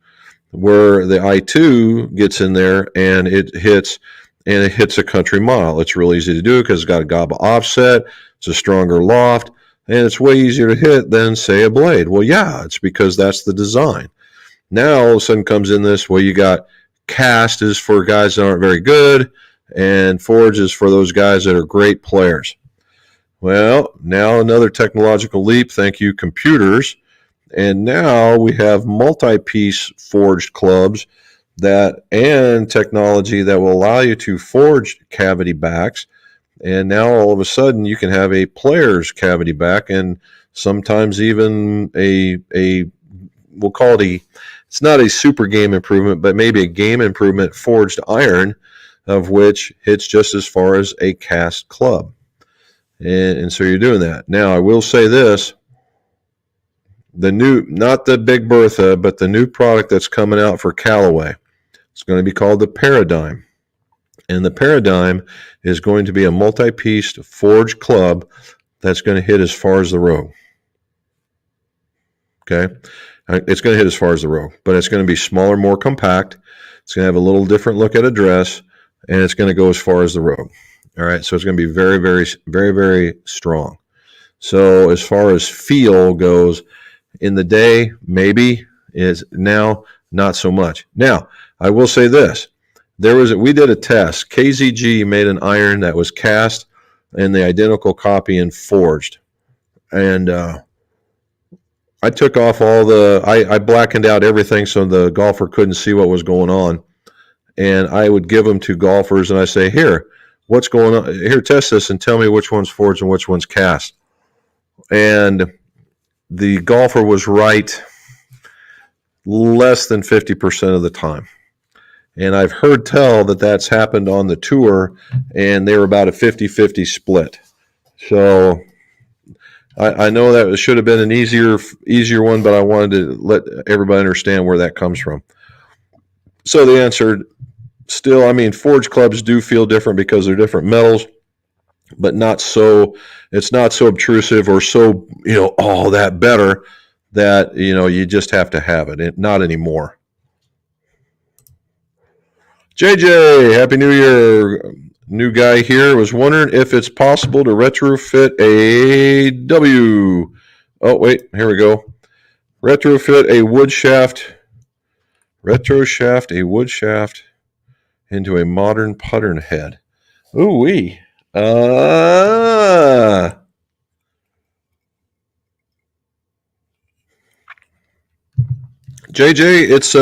where the I2 gets in there and it hits a country mile. It's real easy to do because it's got a GABA offset, it's a stronger loft, and it's way easier to hit than, say, a blade. Well, yeah, it's because that's the design. Now all of a sudden comes in this, well, you got cast is for guys that aren't very good, and forge is for those guys that are great players. Well, now another technological leap, thank you, computers. And now we have multi-piece forged clubs and technology that will allow you to forge cavity backs. And now all of a sudden you can have a player's cavity back, and sometimes even we'll call it it's not a super game improvement, but maybe a game improvement forged iron, of which hits just as far as a cast club. And so you're doing that. Now, I will say this. Not the Big Bertha, but the new product that's coming out for Callaway. It's going to be called the Paradigm. And the Paradigm is going to be a multi-piece forged club that's going to hit as far as the rogue. Okay? It's going to hit as far as the rogue, but it's going to be smaller, more compact. It's going to have a little different look at address, and it's going to go as far as the rogue. All right? So it's going to be very, very, very, very strong. So as far as feel goes, in the day, maybe, is now not so much. Now, I will say this. We did a test. KZG made an iron that was cast and the identical copy and forged. And I took off I blackened out everything so the golfer couldn't see what was going on. And I would give them to golfers and I say, here, what's going on? Here, test this and tell me which one's forged and which one's cast. And the golfer was right less than 50% of the time. And I've heard tell that that's happened on the tour, and they were about a 50-50 split. So I know that it should have been an easier one, but I wanted to let everybody understand where that comes from. So the answer, still, I mean, forged clubs do feel different because they're different metals, but not so. It's not so obtrusive or so, all that better that, you just have to have it. Not anymore. JJ, Happy New Year. New guy here. Was wondering if it's possible to retrofit a Oh, wait, here we go. Retrofit a wood shaft into a modern putter head. Ooh-wee. JJ, it's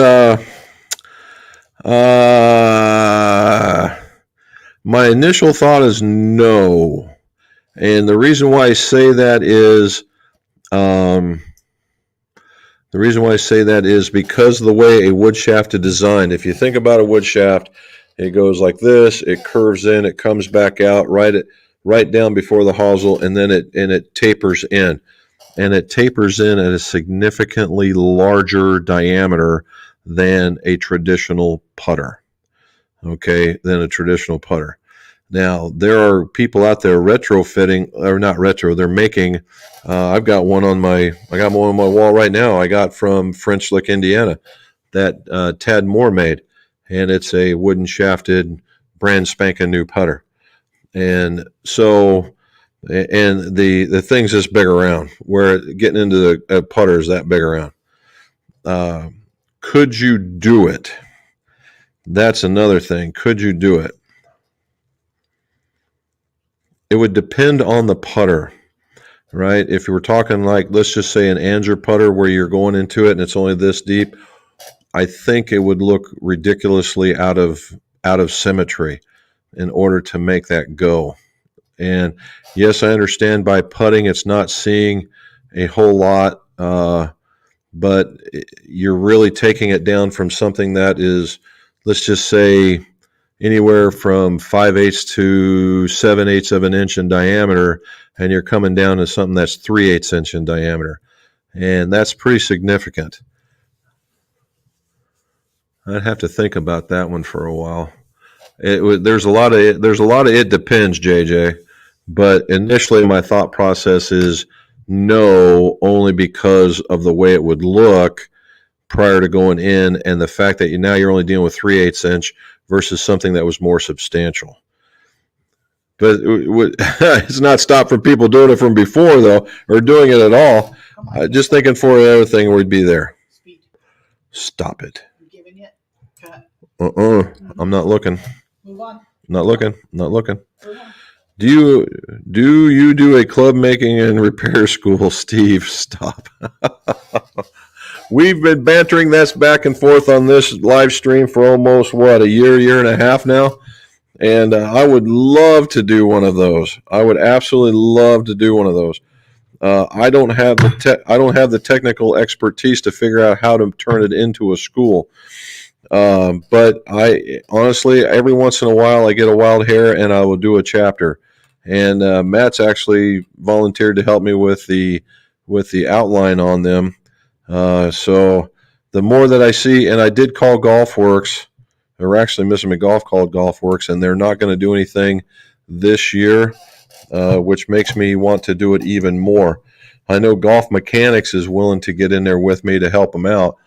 my initial thought is no, and the reason why I say that is because of the way a wood shaft is designed. If you think about a wood shaft, it goes like this, it curves in, it comes back out right down before the hosel, and then it tapers in. And it tapers in at a significantly larger diameter than a traditional putter. Okay, than a traditional putter. Now, there are people out there retrofitting, or not retro, they're making, I've got one on my wall right now. I got from French Lick, Indiana, that Tad Moore made. And it's a wooden shafted, brand spanking new putter. And so, and the thing's this big around, where getting into the putter is that big around. Could you do it? That's another thing. Could you do it? It would depend on the putter, right? If you were talking like, let's just say an Anger putter where you're going into it and it's only this deep, I think it would look ridiculously out of symmetry in order to make that go. And yes, I understand by putting it's not seeing a whole lot, but you're really taking it down from something that is, let's just say, anywhere from 5/8 to 7/8 of an inch in diameter, and you're coming down to something that's 3/8 inch in diameter. And that's pretty significant. I'd have to think about that one for a while. There's a lot of it depends, JJ. But initially, my thought process is no, only because of the way it would look prior to going in, and the fact that now you're only dealing with 3/8 inch versus something that was more substantial. But it's not stopped from people doing it from before, though, or doing it at all. Just thinking for another thing, we'd be there. Speed. Stop it. You giving it? Cut. I'm not looking. Move on. Not looking. Not looking. Move on. Do you do a club making and repair school, Steve? Stop. We've been bantering this back and forth on this live stream for almost, a year and a half now. And I would love to do one of those. I would absolutely love to do one of those. I don't have the technical expertise to figure out how to turn it into a school. But I honestly, every once in a while, I get a wild hair and I will do a chapter. And Matt's actually volunteered to help me with the outline on them. So the more that I see, and I did call GolfWorks, or actually Mr. McGolf called GolfWorks, and they're not going to do anything this year, which makes me want to do it even more. I know Golf Mechanics is willing to get in there with me to help them out.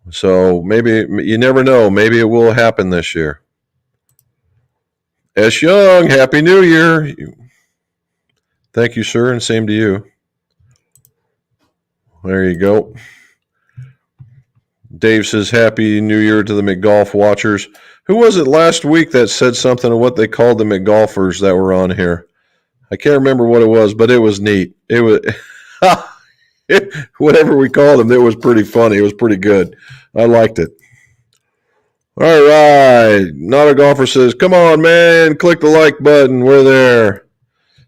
So maybe, you never know, maybe it will happen this year. S. Young, Happy New Year. Thank you, sir, and same to you. There you go. Dave says, Happy New Year to the McGolf watchers. Who was it last week that said something of what they called the McGolfers that were on here? I can't remember what it was, but it was neat. It was whatever we called them, it was pretty funny. It was pretty good. I liked it. All right. Not a Golfer says, come on, man. Click the like button. We're there.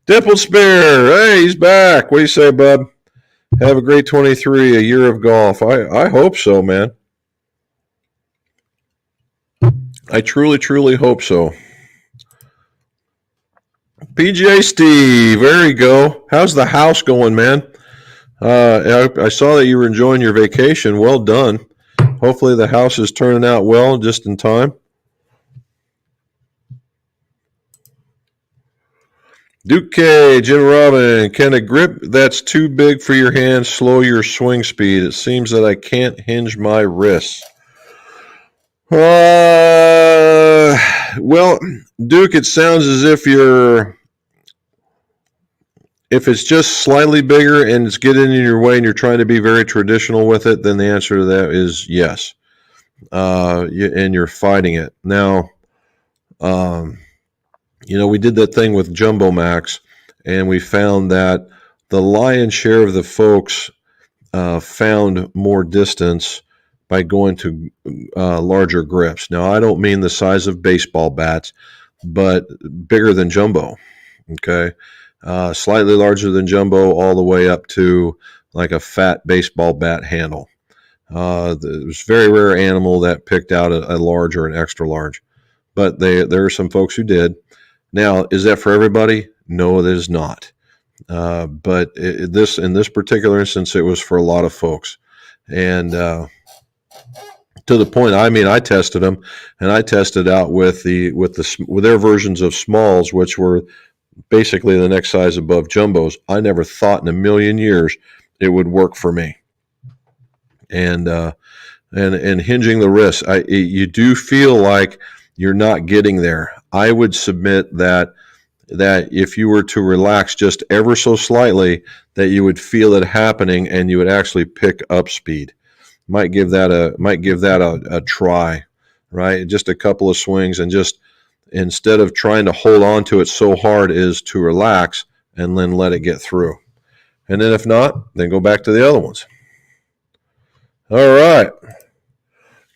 Dimpled Spear. Hey, he's back. What do you say, bud? Have a great 23, a year of golf. I hope so, man. I truly, truly hope so. PGA Steve, there you go. How's the house going, man? I saw that you were enjoying your vacation. Well done. Hopefully the house is turning out well just in time. Duke K, Jim Robin, can a grip that's too big for your hand slow your swing speed? It seems that I can't hinge my wrists. Well, Duke, it sounds as if if it's just slightly bigger and it's getting in your way and you're trying to be very traditional with it, then the answer to that is yes. And you're fighting it. Now, we did that thing with Jumbo Max, and we found that the lion's share of the folks found more distance by going to larger grips. Now, I don't mean the size of baseball bats, but bigger than Jumbo, okay? Slightly larger than Jumbo all the way up to like a fat baseball bat handle. It was a very rare animal that picked out a large or an extra large, but there are some folks who did. Now, is that for everybody? No, it is not. But in this particular instance, it was for a lot of folks. And to the point, I tested them, and I tested out with their versions of smalls, which were basically the next size above Jumbos. I never thought in a million years it would work for me. And hinging the wrist, you do feel like you're not getting there. I would submit that if you were to relax just ever so slightly, that you would feel it happening and you would actually pick up speed. Might give that a try, right? Just a couple of swings, and just instead of trying to hold on to it so hard, is to relax and then let it get through. And then if not, then go back to the other ones. All right.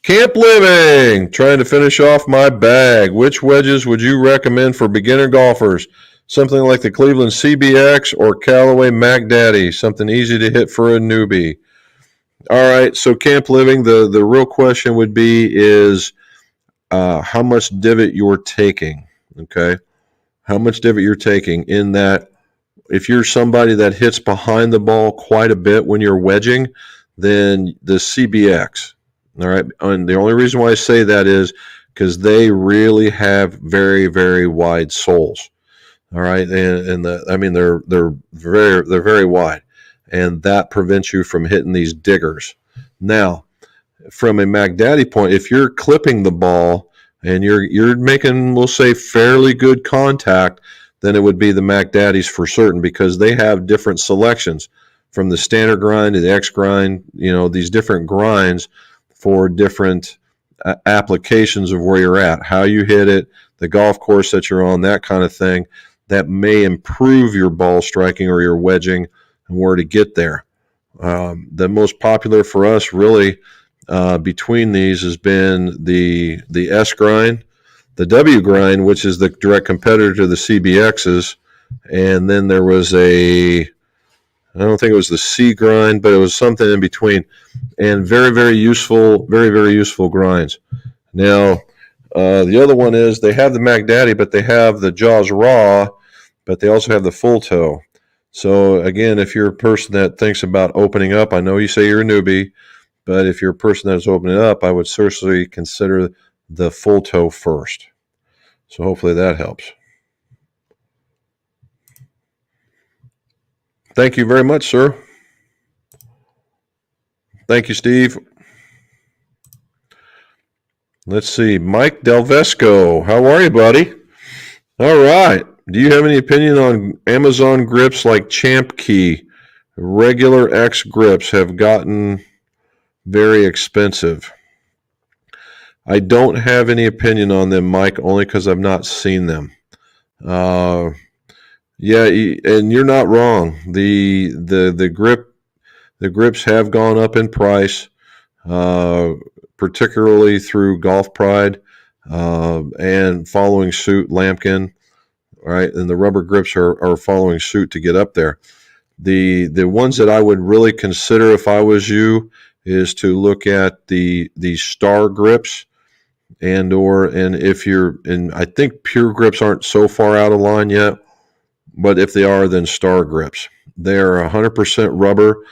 Camp Living, trying to finish off my bag. Which wedges would you recommend for beginner golfers? Something like the Cleveland CBX or Callaway Mac Daddy, something easy to hit for a newbie. All right, so Camp Living, the real question would be is how much divot you're taking, okay? How much divot you're taking, in that if you're somebody that hits behind the ball quite a bit when you're wedging, then the CBX. All right, and the only reason why I say that is because they really have very, very wide soles. All right, they're very wide, and that prevents you from hitting these diggers. Now, from a Mac Daddy point, if you're clipping the ball and you're making, we'll say, fairly good contact, then it would be the Mac Daddies for certain, because they have different selections from the standard grind to the X grind. These different grinds for different applications of where you're at, how you hit it, the golf course that you're on, that kind of thing, that may improve your ball striking or your wedging and where to get there. The most popular for us really between these has been the S grind, the W grind, which is the direct competitor to the CBXs, and then there was I don't think it was the C grind, but it was something in between, and very, very useful grinds. Now, the other one is they have the Mac Daddy, but they have the Jaws Raw, but they also have the full toe. So again, if you're a person that thinks about opening up, I know you say you're a newbie, but if you're a person that's opening up, I would seriously consider the full toe first. So hopefully that helps. Thank you very much, sir. Thank you, Steve. Let's see. Mike Delvesco. How are you, buddy? All right. Do you have any opinion on Amazon grips like Champ Key? regular X grips have gotten very expensive. I don't have any opinion on them, Mike, only because I've not seen them. Yeah, and you're not wrong. The grips have gone up in price, particularly through Golf Pride and following suit Lampkin, right? And the rubber grips are following suit to get up there. The ones that I would really consider if I was you is to look at the Star grips and if you're, and I think Pure grips aren't so far out of line yet, but if they are, then Star grips. They're 100% rubber.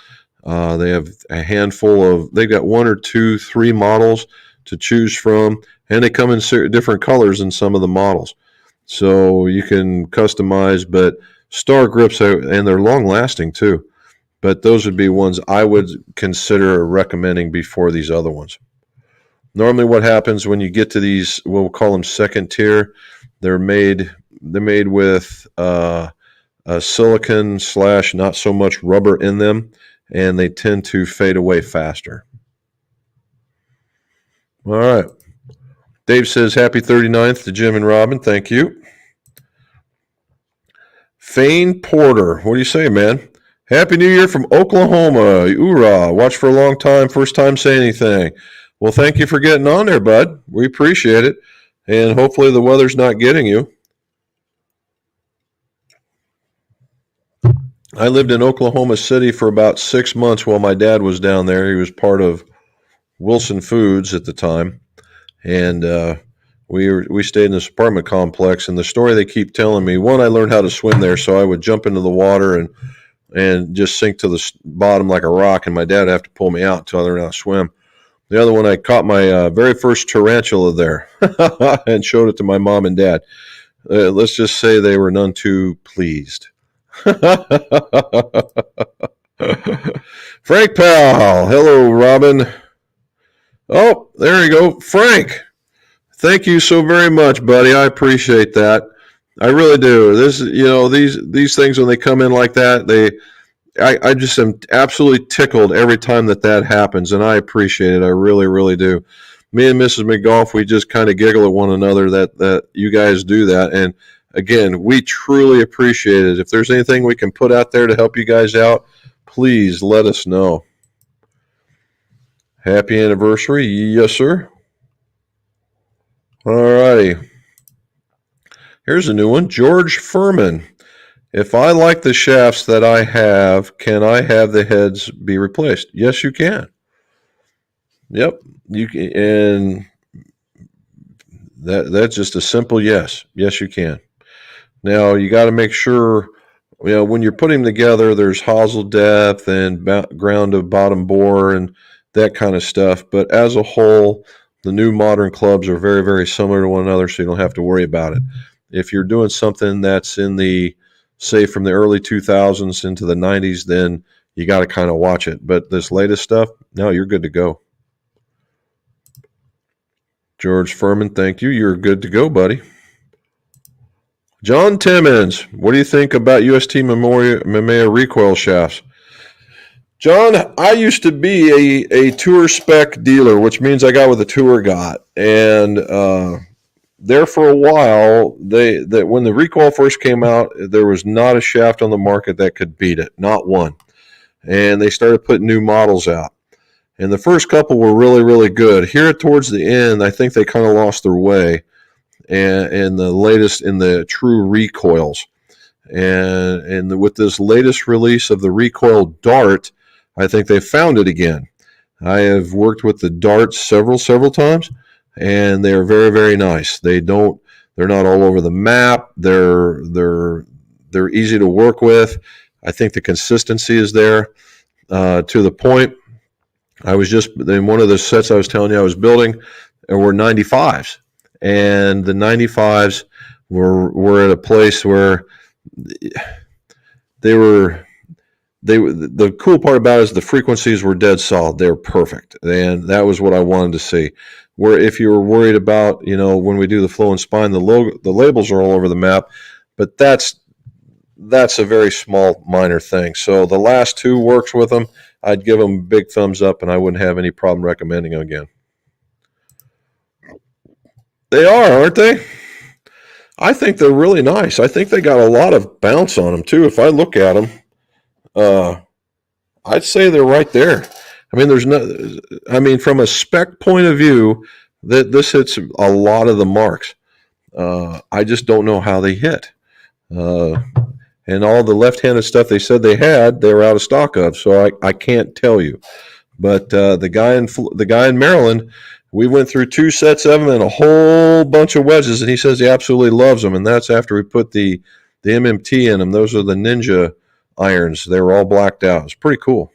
They have a handful of, they've got 1 or 2, 3 models to choose from, and they come in different colors in some of the models. So you can customize, but Star grips, and they're long lasting too. But those would be ones I would consider recommending before these other ones. Normally what happens when you get to these, we'll call them second tier, they're made with a silicon / not so much rubber in them, and they tend to fade away faster. All right. Dave says, happy 39th to Jim and Robin. Thank you. Fane Porter, what do you say, man? Happy New Year from Oklahoma. Hoorah. Watch for a long time. First time saying anything. Well, thank you for getting on there, bud. We appreciate it. And hopefully the weather's not getting you. I lived in Oklahoma City for about 6 months while my dad was down there. He was part of Wilson Foods at the time. And we stayed in this apartment complex. And the story they keep telling me, one, I learned how to swim there. So I would jump into the water and just sink to the bottom like a rock. And my dad would have to pull me out until I learned how to swim. The other one, I caught my very first tarantula there and showed it to my mom and dad. Let's just say they were none too pleased. Frank Powell. Hello, Robin. Oh, there you go. Frank, thank you so very much, buddy. I appreciate that. I really do. These things, when they come in like that, I just am absolutely tickled every time that happens, and I appreciate it. I really, really do. Me and Mrs. McGolf, we just kind of giggle at one another that you guys do that. And again, we truly appreciate it. If there's anything we can put out there to help you guys out, please let us know. Happy anniversary. Yes, sir. All righty. Here's a new one. George Furman. If I like the shafts that I have, can I have the heads be replaced? Yes, you can. Yep, you can, and that's just a simple yes. Yes, you can. Now you got to make sure, when you're putting them together, there's hosel depth and ground to bottom bore and that kind of stuff. But as a whole, the new modern clubs are very, very similar to one another, so you don't have to worry about it. If you're doing something that's in say from the early 2000s into the 90s, then you got to kind of watch it. But this latest stuff, no, you're good to go. George Furman, thank you. You're good to go, buddy. John Timmons, what do you think about UST Mamiya recoil shafts? John, I used to be a tour spec dealer, which means I got what the tour got. And there for a while, when the recoil first came out, there was not a shaft on the market that could beat it, not one. And they started putting new models out. And the first couple were really, really good. Here towards the end, I think they kind of lost their way. And the latest in the true recoils. And with this latest release of the recoil Dart, I think they found it again. I have worked with the Darts several times, and they're very, very nice. They're not all over the map. They're easy to work with. I think the consistency is there to the point. I was just in one of the sets I was telling you I was building, there were 95s, and the 95s were at a place where the cool part about it is the frequencies were dead solid. They were perfect, and that was what I wanted to see. Where if you were worried about, when we do the flow and spine, the labels are all over the map, but that's that's a very small, minor thing. So the last two works with them. I'd give them a big thumbs up, and I wouldn't have any problem recommending them again. They are, aren't they? I think they're really nice. I think they got a lot of bounce on them, too. If I look at them, I'd say they're right there. I mean, from a spec point of view, that this hits a lot of the marks. I just don't know how they hit. And all the left-handed stuff they said they had, they were out of stock of. So I can't tell you. But the guy in Maryland, we went through 2 sets of them and a whole bunch of wedges, and he says he absolutely loves them. And that's after we put the MMT in them. Those are the Ninja irons. They were all blacked out. It's pretty cool.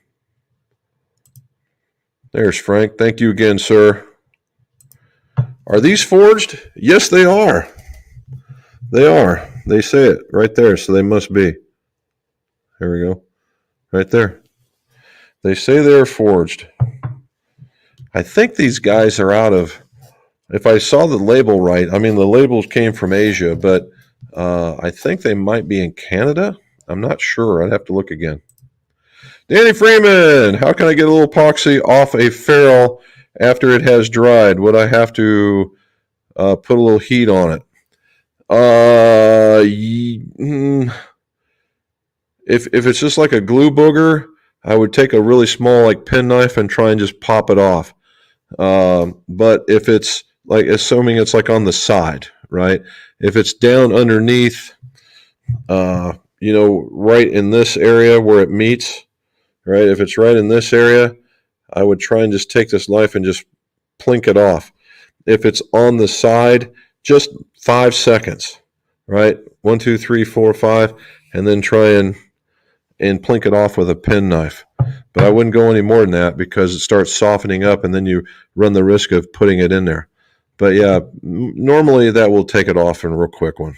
There's Frank. Thank you again, sir. Are these forged? Yes, they are. They are. They say it right there, so they must be. Here we go. Right there. They say they're forged. I think these guys are out of, if I saw the label right, I mean, the labels came from Asia, but I think they might be in Canada. I'm not sure. I'd have to look again. Danny Freeman, how can I get a little epoxy off a ferrule after it has dried? Would I have to put a little heat on it? If it's just like a glue booger, I would take a really small like penknife and try and just pop it off. But if it's like, assuming it's like on the side, right? If it's down underneath, right in this area where it meets, right? If it's right in this area, I would try and just take this knife and just plink it off. If it's on the side, just 5 seconds, right? 1, 2, 3, 4, 5, and then try and plink it off with a penknife. But I wouldn't go any more than that because it starts softening up and then you run the risk of putting it in there. But yeah, normally that will take it off in a real quick one.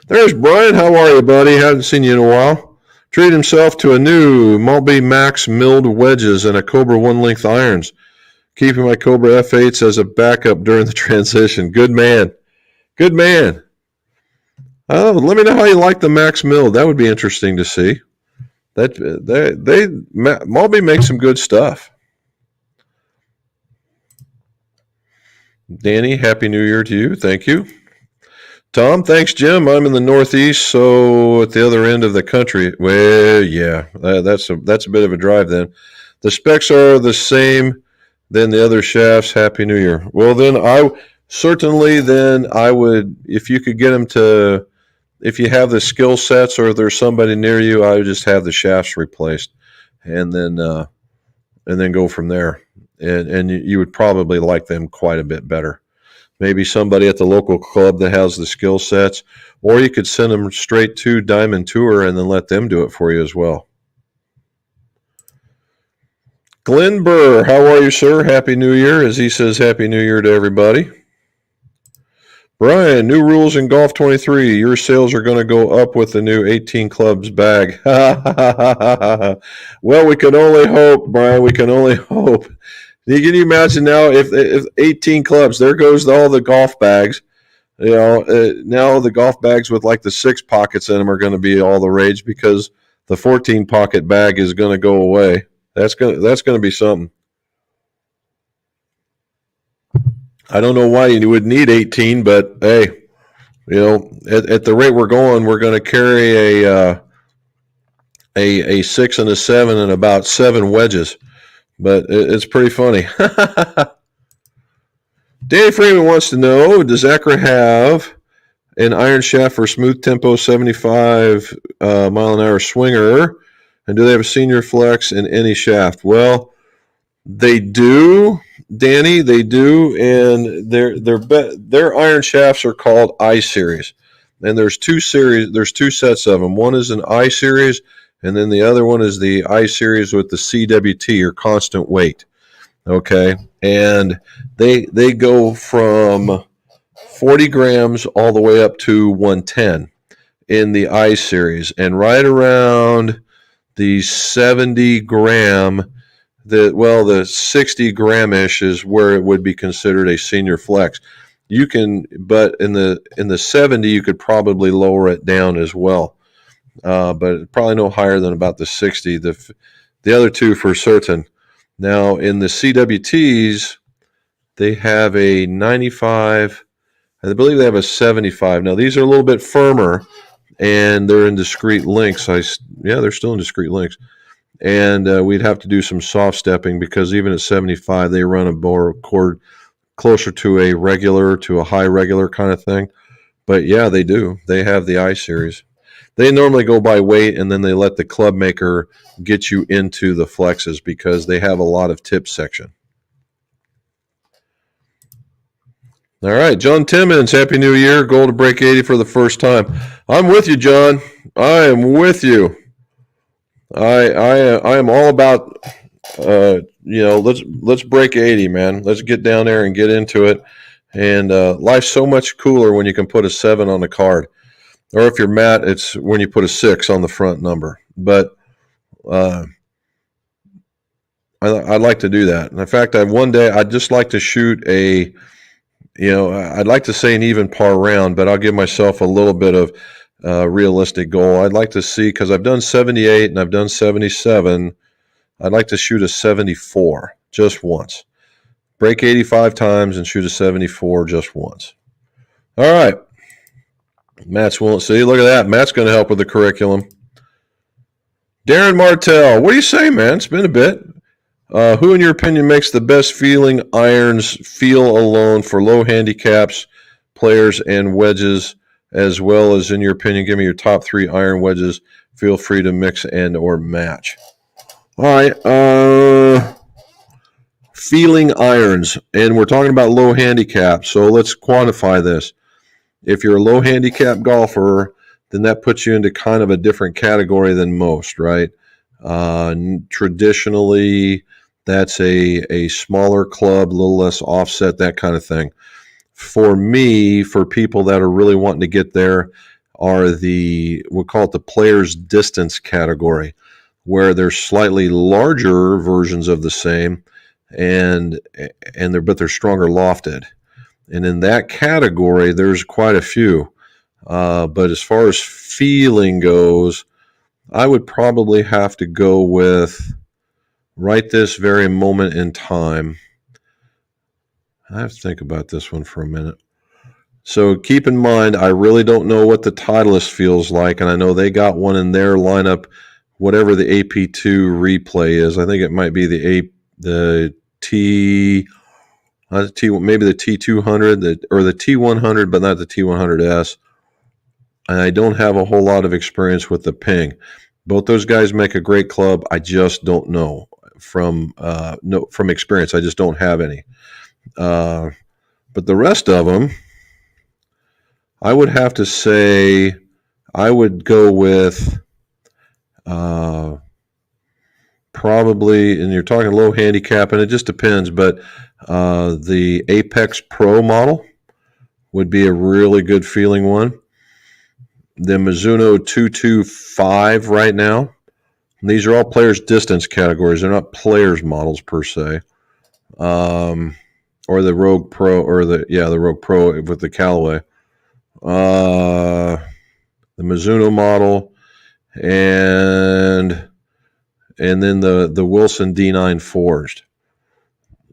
There's Brian. How are you, buddy? Haven't seen you in a while. Treated himself to a new Maltby Max milled wedges and a Cobra 1-length irons. Keeping my Cobra F8s as a backup during the transition. Good man. Good man. Let me know how you like the Max Mill. That would be interesting to see. Maltby makes some good stuff. Danny, Happy New Year to you. Thank you. Tom, thanks, Jim. I'm in the Northeast, so at the other end of the country. Well, yeah, that's a bit of a drive then. The specs are the same than the other shafts. Happy New Year. Well, then I would, if you could get them to, if you have the skill sets or there's somebody near you, I would just have the shafts replaced and then go from there. And you would probably like them quite a bit better. Maybe somebody at the local club that has the skill sets, or you could send them straight to Diamond Tour and then let them do it for you as well. Glenn Burr, how are you, sir? Happy New Year, as he says Happy New Year to everybody. Brian, new rules in Golf 23. Your sales are going to go up with the new 18 clubs bag. Well, we can only hope, Brian. We can only hope. Can you imagine now if 18 clubs, there goes all the golf bags. Now the golf bags with like the 6 pockets in them are going to be all the rage because the 14 pocket bag is going to go away. That's going to be something. I don't know why you would need 18, but hey, at the rate we're going, we're going to carry a 6 and a 7 and about 7 wedges. But it's pretty funny. Danny Freeman wants to know, does Acura have an iron shaft for smooth tempo 75 mile an hour swinger? And do they have a senior flex in any shaft? Well, they do, Danny. They do, and their iron shafts are called I series. And there's 2 series. There's 2 sets of them. One is an I series, and then the other one is the I series with the CWT, or constant weight. Okay, and they go from 40 grams all the way up to 110 in the I series, and right around the 70 gram, the 60 gram-ish is where it would be considered a senior flex. You can, but in the 70, you could probably lower it down as well, but probably no higher than about the 60. The other two for certain. Now in the CWTs, they have a 95. I believe they have a 75. Now these are a little bit firmer, and they're in discrete links. They're still in discrete links, and we'd have to do some soft stepping because even at 75, they run a bore cord closer to a regular to a high regular kind of thing. But yeah, they do. They have the I series. They normally go by weight, and then they let the club maker get you into the flexes because they have a lot of tip section. All right, John Timmons, Happy New Year. Goal to break 80 for the first time. I'm with you, John. I am with you. I am all about let's break 80, man. Let's get down there and get into it. And life's so much cooler when you can put a 7 on the card. Or if you're Matt, it's when you put a 6 on the front number. But I'd like to do that. And in fact, one day I'd just like to shoot I'd like to say an even par round, but I'll give myself a little bit of realistic goal. I'd like to see, because I've done 78 and I've done 77, I'd like to shoot a 74 just once. Break 85 times and shoot a 74 just once. All right. Matt's willing. See, look at that. Matt's going to help with the curriculum. Darren Martell, what do you say, man? It's been a bit. Who, in your opinion, makes the best feeling irons feel alone for low handicaps, players, and wedges, as well as, in your opinion, give me your top 3 iron wedges. Feel free to mix and or match. All right. Feeling irons, and we're talking about low handicap, so let's quantify this. If you're a low handicap golfer, then that puts you into kind of a different category than most, right? Traditionally, that's a smaller club, a little less offset, that kind of thing. For me, for people that are really wanting to get there, are we'll call it the player's distance category, where there's slightly larger versions of the same, but they're stronger lofted. And in that category, there's quite a few. But as far as feeling goes, I would probably have to go with, right this very moment in time, I have to think about this one for a minute. So keep in mind, I really don't know what the Titleist feels like, and I know they got one in their lineup, whatever the AP2 replay is. I think it might be maybe the T200 or the T100, but not the T100S. And I don't have a whole lot of experience with the Ping. Both those guys make a great club. I just don't know from experience. I just don't have any. But the rest of them, I would have to say I would go with probably, and you're talking low handicap, and it just depends, but the Apex Pro model would be a really good feeling one. The Mizuno 225 right now. And these are all players' distance categories. They're not players' models per se. Or the Rogue Pro, or the Rogue Pro with the Callaway. The Mizuno model, and then the Wilson D9 Forged.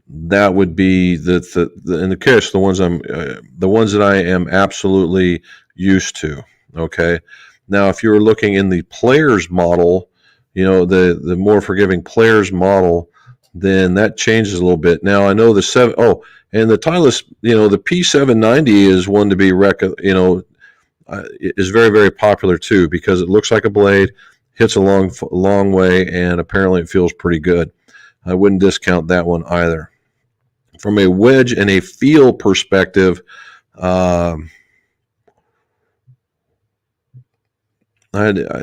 That would be in the case the ones that I am absolutely used to. Okay. Now, if you were looking in the players model, the more forgiving players model, then that changes a little bit. Now, I know and the Titleist, the P790 is one to be is very, very popular too, because it looks like a blade, hits a long way, and apparently it feels pretty good. I wouldn't discount that one either. From a wedge and a feel perspective,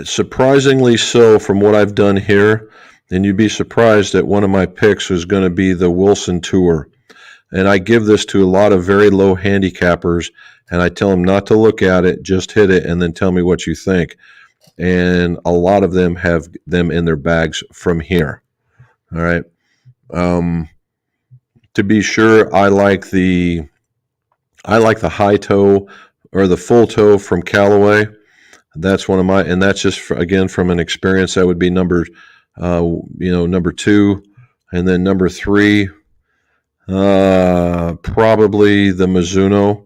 surprisingly so from what I've done here, and you'd be surprised that one of my picks is going to be the Wilson Tour. And I give this to a lot of very low handicappers, and I tell them not to look at it, just hit it, and then tell me what you think. And a lot of them have them in their bags from here. All right. To be sure, I like the I like the high toe or the full toe from Callaway. That's one of my, and that's just again from an experience. That would be number 2, and then number 3, probably the Mizuno.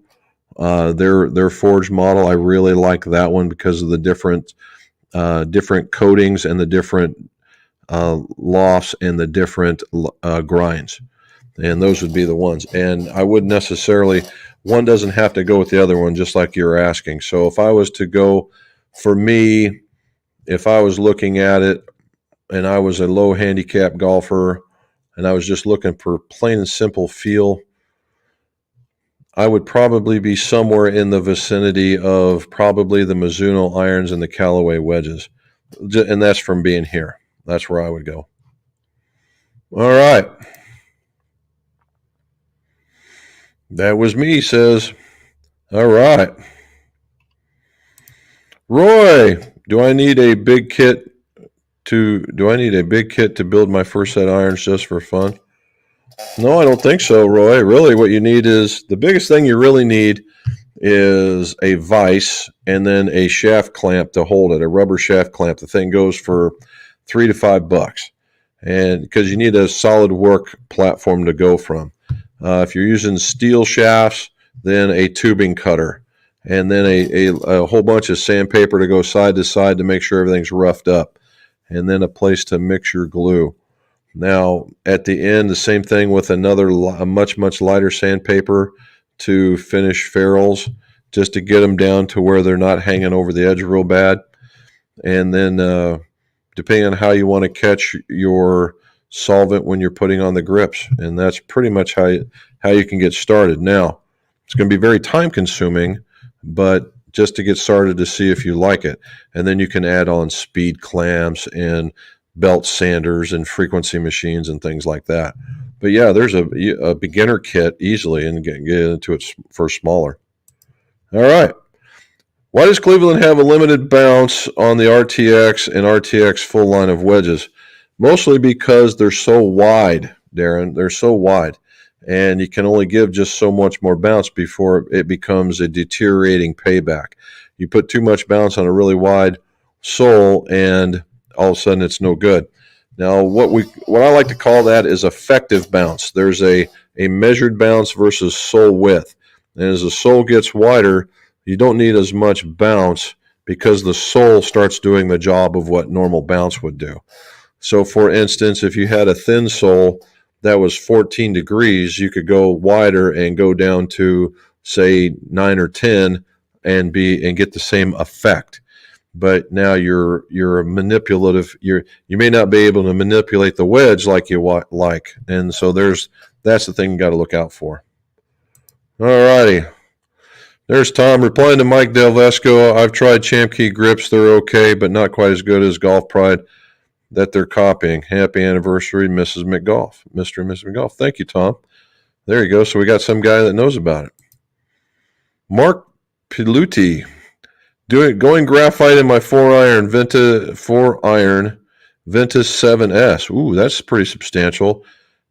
Their forged model. I really like that one because of the different coatings and the different lofts and the different grinds. And those would be the ones. And I wouldn't necessarily, one doesn't have to go with the other one, just like you're asking. So if I was to go, for me, if I was looking at it and I was a low handicap golfer and I was just looking for plain and simple feel, I would probably be somewhere in the vicinity of probably the Mizuno irons and the Callaway wedges. And that's from being here. That's where I would go. All right. That was me, says. All right. Roy, do I need a big kit to build my first set of irons just for fun? No, I don't think so, Roy. Really, what you need is, the biggest thing you really need is a vise and then a shaft clamp to hold it, a rubber shaft clamp. The thing goes for $3 to $5, and because you need a solid work platform to go from. If you're using steel shafts, then a tubing cutter, and then a whole bunch of sandpaper to go side to side to make sure everything's roughed up, and then a place to mix your glue. Now, at the end, the same thing with a much, much lighter sandpaper to finish ferrules, just to get them down to where they're not hanging over the edge real bad. And then depending on how you want to catch your solvent when you're putting on the grips. And that's pretty much how you can get started. Now, it's going to be very time consuming, but just to get started to see if you like it. And then you can add on speed clamps and belt sanders and frequency machines and things like that. But yeah, there's a beginner kit easily, and get into it for smaller. All right. Why does Cleveland have a limited bounce on the RTX and RTX full line of wedges? Mostly because they're so wide, Darren. They're so wide. And you can only give just so much more bounce before it becomes a deteriorating payback. You put too much bounce on a really wide sole, and all of a sudden it's no good. Now, what I like to call that is effective bounce. There's a measured bounce versus sole width. And as the sole gets wider, you don't need as much bounce because the sole starts doing the job of what normal bounce would do. So, for instance, if you had a thin sole that was 14 degrees, you could go wider and go down to, say, 9 or 10 and get the same effect. But now you're manipulative. You may not be able to manipulate the wedge like you like, and so that's the thing you got to look out for. All righty. There's Tom replying to Mike Del Vesco. I've tried Champ Key grips. They're okay, but not quite as good as Golf Pride that they're copying. Happy anniversary, Mrs. McGolf. Mr. and Mrs. McGolf. Thank you, Tom. There you go. So we got some guy that knows about it. Mark Piluti. Going graphite in my 4-iron Ventus 7S. Ooh, that's pretty substantial.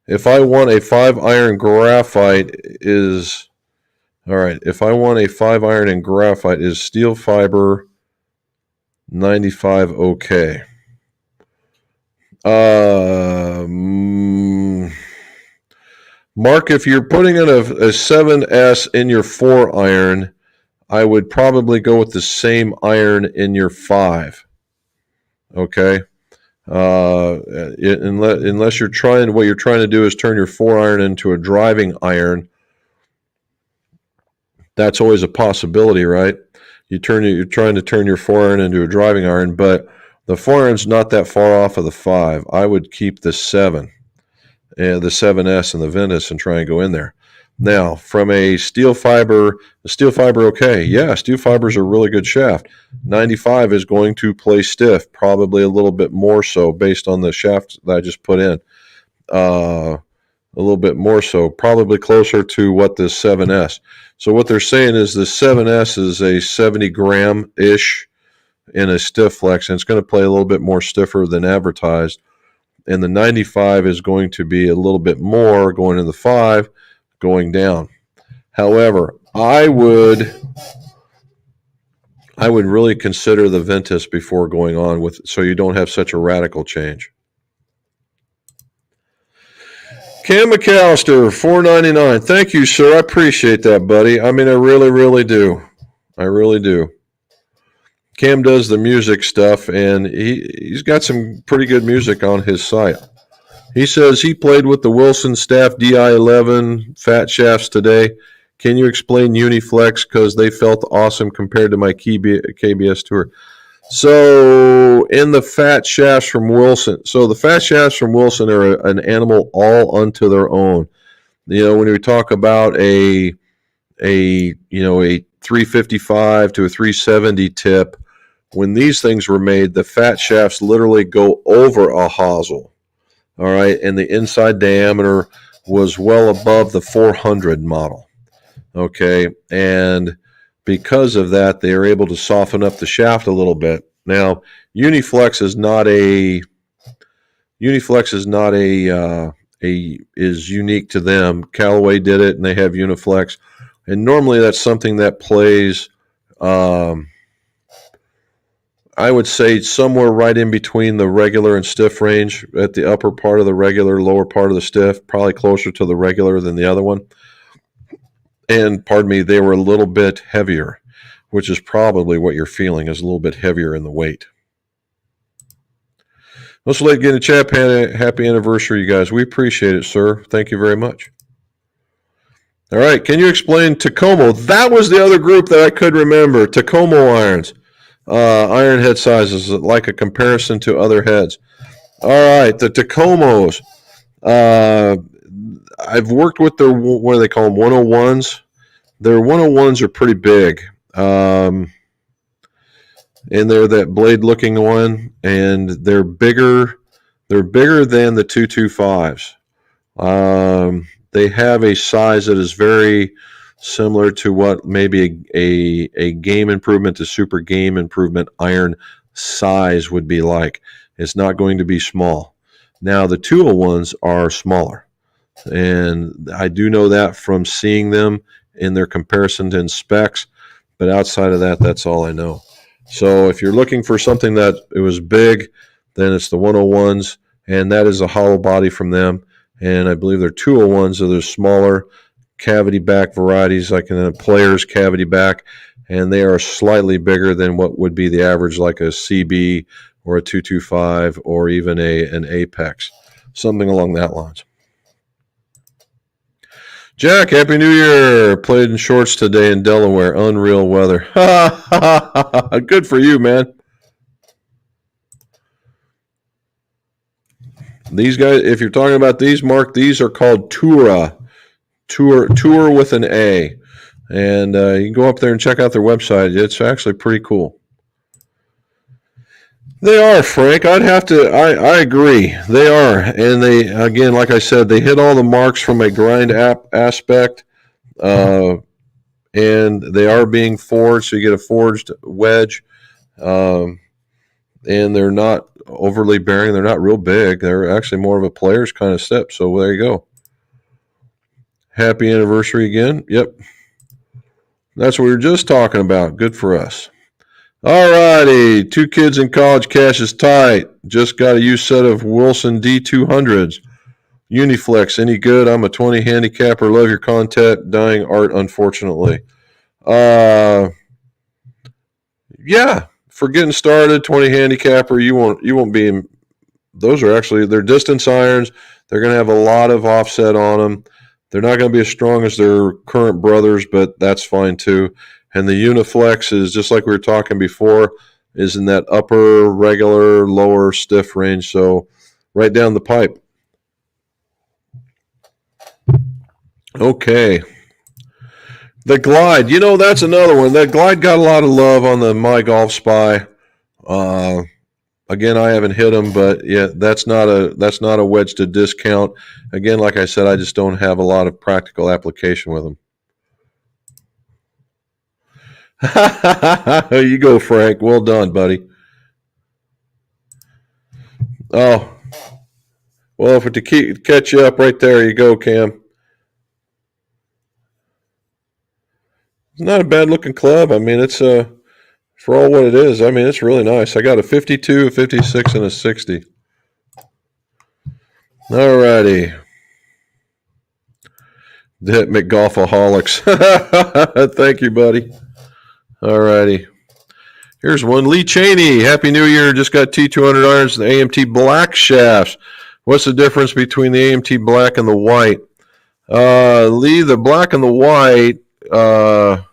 If I want a 5-iron graphite is... All right, if I want a 5-iron and graphite, is steel fiber 95 okay? Mark, if you're putting in a 7S in your 4-iron, I would probably go with the same iron in your 5. Okay? Unless what you're trying to do is turn your 4-iron into a driving iron. That's always a possibility, right? You're trying to turn your 4-iron into a driving iron, but the 4-iron's not that far off of the 5. I would keep the 7, the 7S and the Ventus, and try and go in there. Now, from a steel fiber, okay. Yeah, steel fiber is a really good shaft. 95 is going to play stiff, probably a little bit more so based on the shaft that I just put in. A little bit more so, probably closer to what this 7S. So what they're saying is the 7S is a 70 gram-ish in a stiff flex, and it's going to play a little bit more stiffer than advertised. And the 95 is going to be a little bit more going in the 5, going down. However, I would really consider the Ventus before going on with, so you don't have such a radical change. Cam McAllister, $4.99. Thank you, sir. I appreciate that, buddy. I mean, I really, really do. I really do. Cam does the music stuff, and he's got some pretty good music on his site. He says he played with the Wilson Staff DI-11 fat shafts today. Can you explain Uniflex, because they felt awesome compared to my KBS Tour? So in the fat shafts from Wilson, so the fat shafts from Wilson are an animal all unto their own. You know, when we talk about a 355 to a 370 tip, when these things were made, the fat shafts literally go over a hosel. All right, and the inside diameter was well above the 400 model. Okay, and because of that, they are able to soften up the shaft a little bit. Now, Uniflex is unique to them. Callaway did it, and they have Uniflex, and normally that's something that plays. I would say somewhere right in between the regular and stiff range, at the upper part of the regular, lower part of the stiff, probably closer to the regular than the other one. And pardon me, they were a little bit heavier, which is probably what you're feeling, is a little bit heavier in the weight. Let's let get a chat. Happy anniversary, you guys. We appreciate it, sir. Thank you very much. All right, can you explain Takomo? That was the other group that I could remember. Takomo irons. Iron head sizes, like a comparison to other heads. All right, the Takomos. I've worked with their, what do they call them, 101s. Their 101s are pretty big. And they're that blade-looking one, and they're bigger. They're bigger than the 225s. They have a size that is very similar to what maybe a game improvement to super game improvement iron size would be like. It's not going to be small. Now, the 201s are smaller, and I do know that from seeing them in their comparison to specs, but outside of that, that's all I know. So if you're looking for something that it was big, then it's the 101s, and that is a hollow body from them. And I believe they're 201s, so they're smaller cavity back varieties, like in a player's cavity back, and they are slightly bigger than what would be the average, like a CB or a 225 or even an Apex, something along that lines. Jack, Happy New Year. Played in shorts today in Delaware. Unreal weather. Good for you, man. These guys, if you're talking about these, Mark, these are called Tour with an A. And you can go up there and check out their website. It's actually pretty cool. They are, Frank. I agree. They are. And they, again, like I said, they hit all the marks from a grind aspect. And they are being forged, so you get a forged wedge. And they're not overly bearing. They're not real big. They're actually more of a player's kind of step. So there you go. Happy anniversary again. Yep. That's what we were just talking about. Good for us. All righty. 2 kids in college, cash is tight. Just got a used set of Wilson D200s. Uniflex, any good? I'm a 20 handicapper. Love your content. Dying art, unfortunately. Yeah. For getting started, 20 handicapper, you won't be in. Those are actually, they're distance irons. They're going to have a lot of offset on them. They're not going to be as strong as their current brothers, but that's fine too. And the Uniflex is, just like we were talking before, is in that upper, regular, lower, stiff range. So right down the pipe. Okay. The Glide. That's another one. That Glide got a lot of love on the My Golf Spy. Again, I haven't hit them, but yeah, that's not a wedge to discount. Again, like I said, I just don't have a lot of practical application with them. You go, Frank. Well done, buddy. Oh, well, to catch you up right there, you go, Cam. not a bad looking club. I mean, it's for all what it is. I mean, it's really nice. I got a 52, a 56, and a 60. All righty. The McGolfaholics. Thank you, buddy. All righty. Here's one. Lee Cheney. Happy New Year. Just got T200 irons and the AMT black shafts. What's the difference between the AMT black and the white? Lee, the black and the white, I'm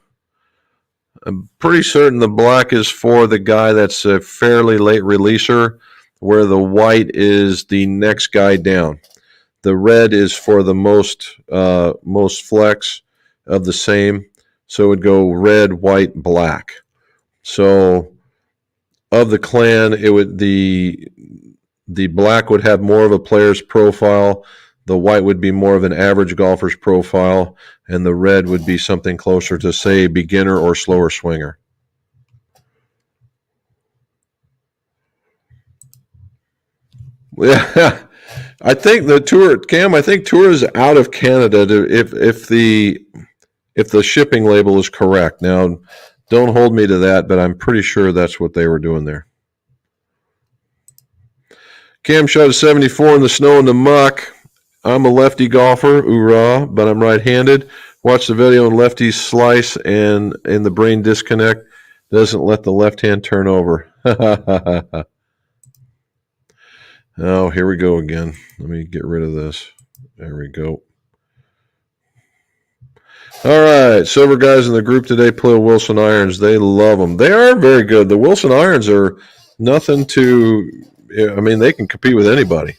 pretty certain the black is for the guy that's a fairly late releaser, where the white is the next guy down. The red is for the most flex of the same. So it would go red, white, black. So of the clan, it would the black would have more of a player's profile. The white would be more of an average golfer's profile, and the red would be something closer to, say, beginner or slower swinger. Yeah, I think the tour, Cam. I think tour is out of Canada if the shipping label is correct. Now, don't hold me to that, but I'm pretty sure that's what they were doing there. Cam shot a 74 in the snow and the muck. I'm a lefty golfer, hoorah, but I'm right-handed. Watch the video and lefties slice and the brain disconnect doesn't let the left hand turn over. Oh, here we go again. Let me get rid of this. There we go. All right, silver guys in the group today play Wilson irons. They love them. They are very good. The Wilson irons are nothing to, I mean, they can compete with anybody.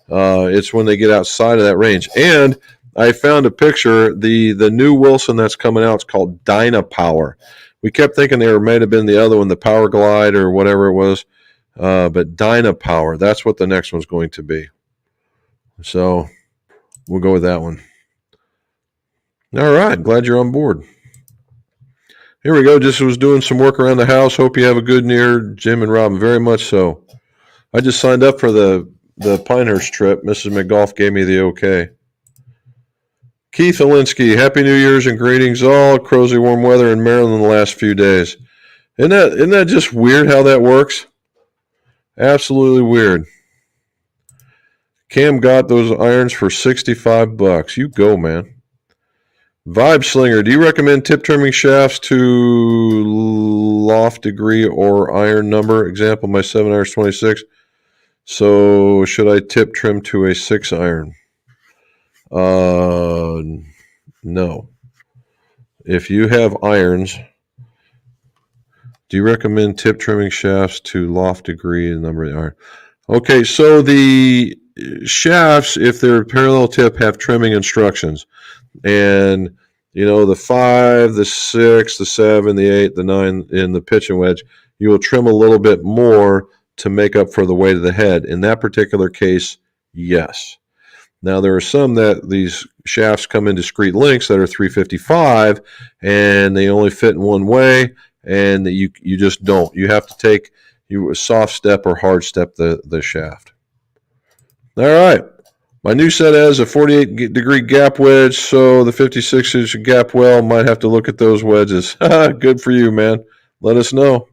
It's when they get outside of that range. And I found a picture. The new Wilson that's coming out is called Dynapower. We kept thinking they might have been the other one, the Power Glide or whatever it was. But Dynapower, that's what the next one's going to be. So we'll go with that one. All right, glad you're on board. Here we go. Just was doing some work around the house. Hope you have a good New Year, Jim and Robin. Very much so. I just signed up for the Pinehurst trip. Mrs. McGolf gave me the okay. Keith Alinsky, Happy New Year's and greetings all. Crazy warm weather in Maryland the last few days. Isn't that just weird how that works? Absolutely weird. Cam got those irons for $65. You go, man. Vibe Slinger, do you recommend tip trimming shafts to loft degree or iron number? Example, my 7 iron is 26. So should I tip trim to a 6 iron? No. If you have irons, do you recommend tip trimming shafts to loft degree and number of the iron? Okay, so the shafts, if they're parallel tip, have trimming instructions. And, you know, the 5, the 6, the 7, the 8, the 9, and the pitch and wedge, you will trim a little bit more to make up for the weight of the head. In that particular case, yes. Now, there are some that these shafts come in discrete lengths that are 355, and they only fit in one way, and you just don't. You have to take a soft step or hard step the shaft. All right. My new set has a 48-degree gap wedge, so the 56-inch gap well might have to look at those wedges. Good for you, man. Let us know.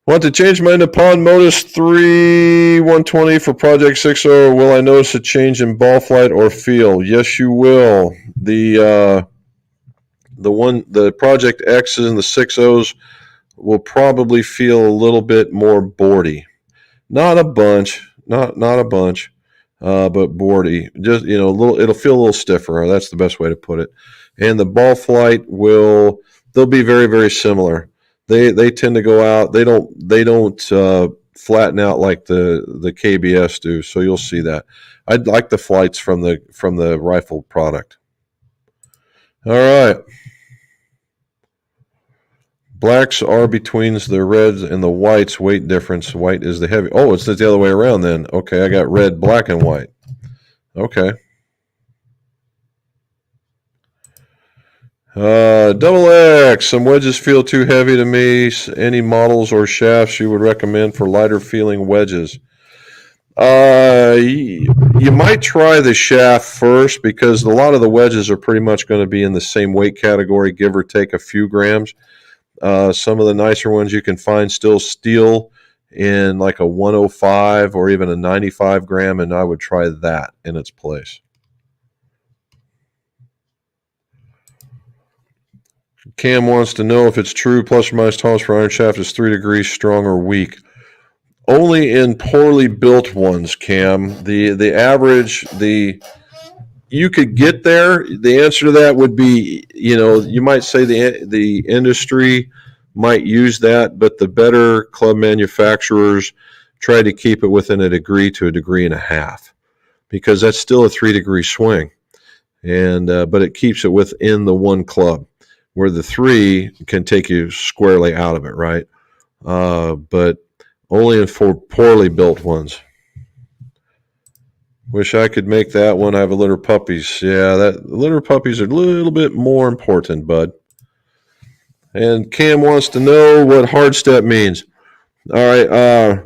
Want to change my Nippon Modus 3 120 for Project 60. Will I notice a change in ball flight or feel? Yes, you will. The Project X's and the 60s will probably feel a little bit more boardy. Not a bunch, not a bunch. But boardy, just a little. It'll feel a little stiffer. That's the best way to put it. And the ball flight they'll be very, very similar. They tend to go out. They don't flatten out like the KBS do. So you'll see that. I'd like the flights from the rifle product. All right. Blacks are between the reds and the whites. Weight difference. White is the heavy. Oh, it's the other way around then. Okay, I got red, black, and white. Okay. Double X. Some wedges feel too heavy to me. Any models or shafts you would recommend for lighter feeling wedges? You might try the shaft first because a lot of the wedges are pretty much going to be in the same weight category, give or take a few grams. Some of the nicer ones you can find still steel in like a 105 or even a 95 gram, and I would try that in its place. Cam wants to know if it's true plus or minus tolerance for iron shaft is 3 degrees strong or weak. Only in poorly built ones, Cam. The average, you could get there. The answer to that would be, you might say the industry might use that, but the better club manufacturers try to keep it within a degree to a degree and a half, because that's still a 3 degree swing, and but it keeps it within the one club, where the 3 can take you squarely out of it, right? But only for poorly built ones. Wish I could make that one. I have a litter of puppies. Yeah, that litter puppies are a little bit more important, bud. And Cam wants to know what hard step means. All right.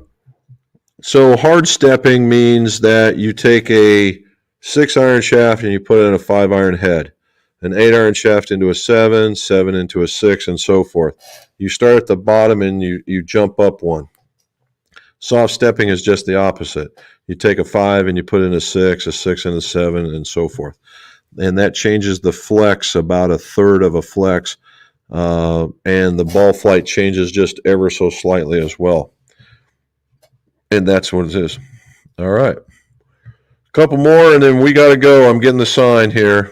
So hard stepping means that you take a 6 iron shaft and you put in a 5 iron head, an 8 iron shaft into a 7, 7 into a 6, and so forth. You start at the bottom and you jump up one. Soft stepping is just the opposite. You take a 5 and you put in a 6 and a 7, and so forth. And that changes the flex about a third of a flex. And the ball flight changes just ever so slightly as well. And that's what it is. All right. A couple more, and then we got to go. I'm getting the sign here.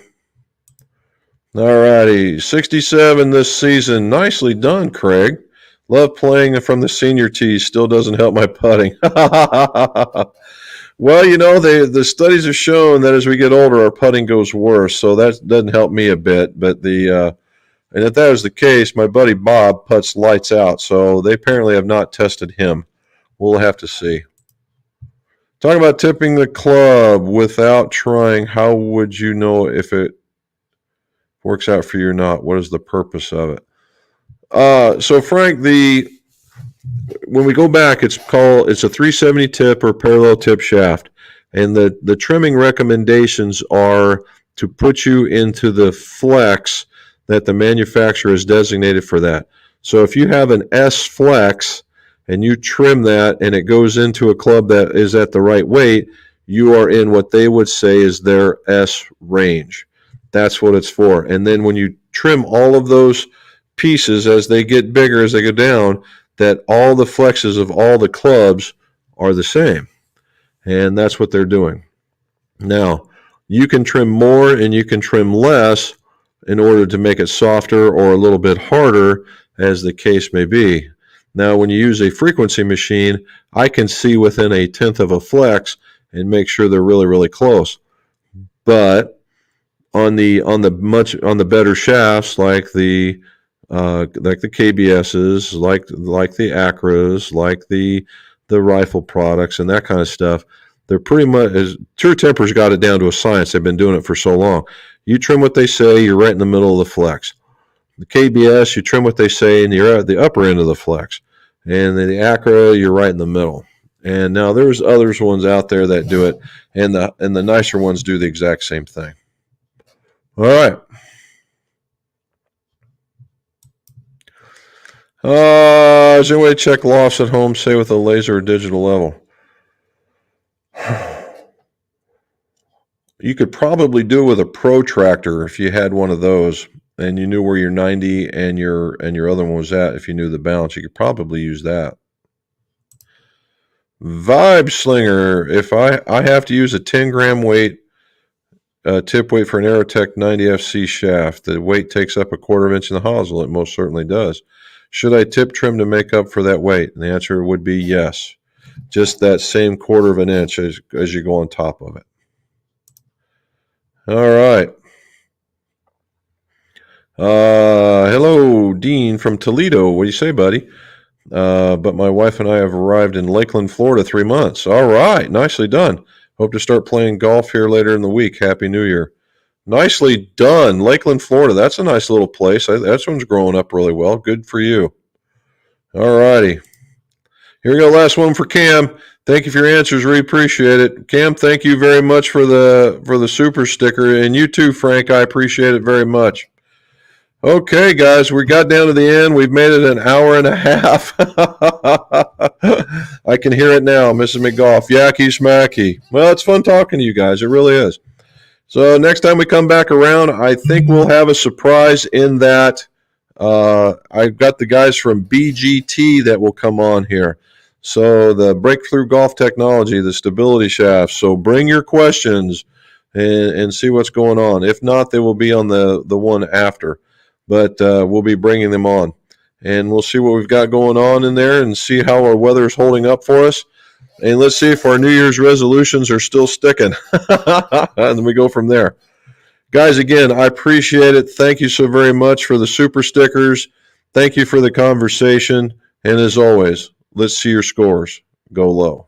All righty. 67 this season. Nicely done, Craig. Love playing from the senior tees. Still doesn't help my putting. Well, the studies have shown that as we get older, our putting goes worse. So that doesn't help me a bit. But and if that was the case, my buddy Bob putts lights out. So they apparently have not tested him. We'll have to see. Talking about tipping the club without trying, how would you know if it works out for you or not? What is the purpose of it? So Frank, when we go back, it's a 370 tip or parallel tip shaft, and the trimming recommendations are to put you into the flex that the manufacturer has designated for that. So if you have an S flex and you trim that and it goes into a club that is at the right weight, you are in what they would say is their S range. That's what it's for. And then when you trim all of those pieces as they get bigger, as they go down, that all the flexes of all the clubs are the same. And that's what they're doing. Now, you can trim more and you can trim less in order to make it softer or a little bit harder, as the case may be. Now, when you use a frequency machine, I can see within a tenth of a flex and make sure they're really, really close. But on the better shafts, like the KBSs, like the Acras, like the rifle products and that kind of stuff, they're pretty much, True Temper's got it down to a science. They've been doing it for so long. You trim what they say, you're right in the middle of the flex. The KBS, you trim what they say, and you're at the upper end of the flex. And then the Acra, you're right in the middle. And now there's others ones out there that do it, and the nicer ones do the exact same thing. All right. Is there any way to check lofts at home, say with a laser or digital level? You could probably do it with a protractor if you had one of those and you knew where your 90 and your other one was at. If you knew the balance, you could probably use that. Vibe Slinger, if I have to use a 10-gram weight, tip weight for an Aerotech 90 FC shaft, the weight takes up a quarter of an inch in the hosel. It most certainly does. Should I tip trim to make up for that weight? And the answer would be yes. Just that same quarter of an inch as you go on top of it. All right. Hello, Dean from Toledo. What do you say, buddy? But my wife and I have arrived in Lakeland, Florida, 3 months. All right. Nicely done. Hope to start playing golf here later in the week. Happy New Year. Nicely done. Lakeland, Florida. That's a nice little place. That one's growing up really well. Good for you. All righty. Here we go. Last one for Cam. Thank you for your answers. Really appreciate it. Cam, thank you very much for the super sticker. And you too, Frank. I appreciate it very much. Okay, guys, we got down to the end. We've made it an hour and a half. I can hear it now, Mrs. McGough. Yacky smacky. Well, it's fun talking to you guys. It really is. So next time we come back around, I think we'll have a surprise in that I've got the guys from BGT that will come on here. So the Breakthrough Golf Technology, the stability shafts. So bring your questions and see what's going on. If not, they will be on the one after. But we'll be bringing them on. And we'll see what we've got going on in there and see how our weather is holding up for us. And let's see if our New Year's resolutions are still sticking. And then we go from there. Guys, again, I appreciate it. Thank you so very much for the super stickers. Thank you for the conversation. And as always, let's see your scores go low.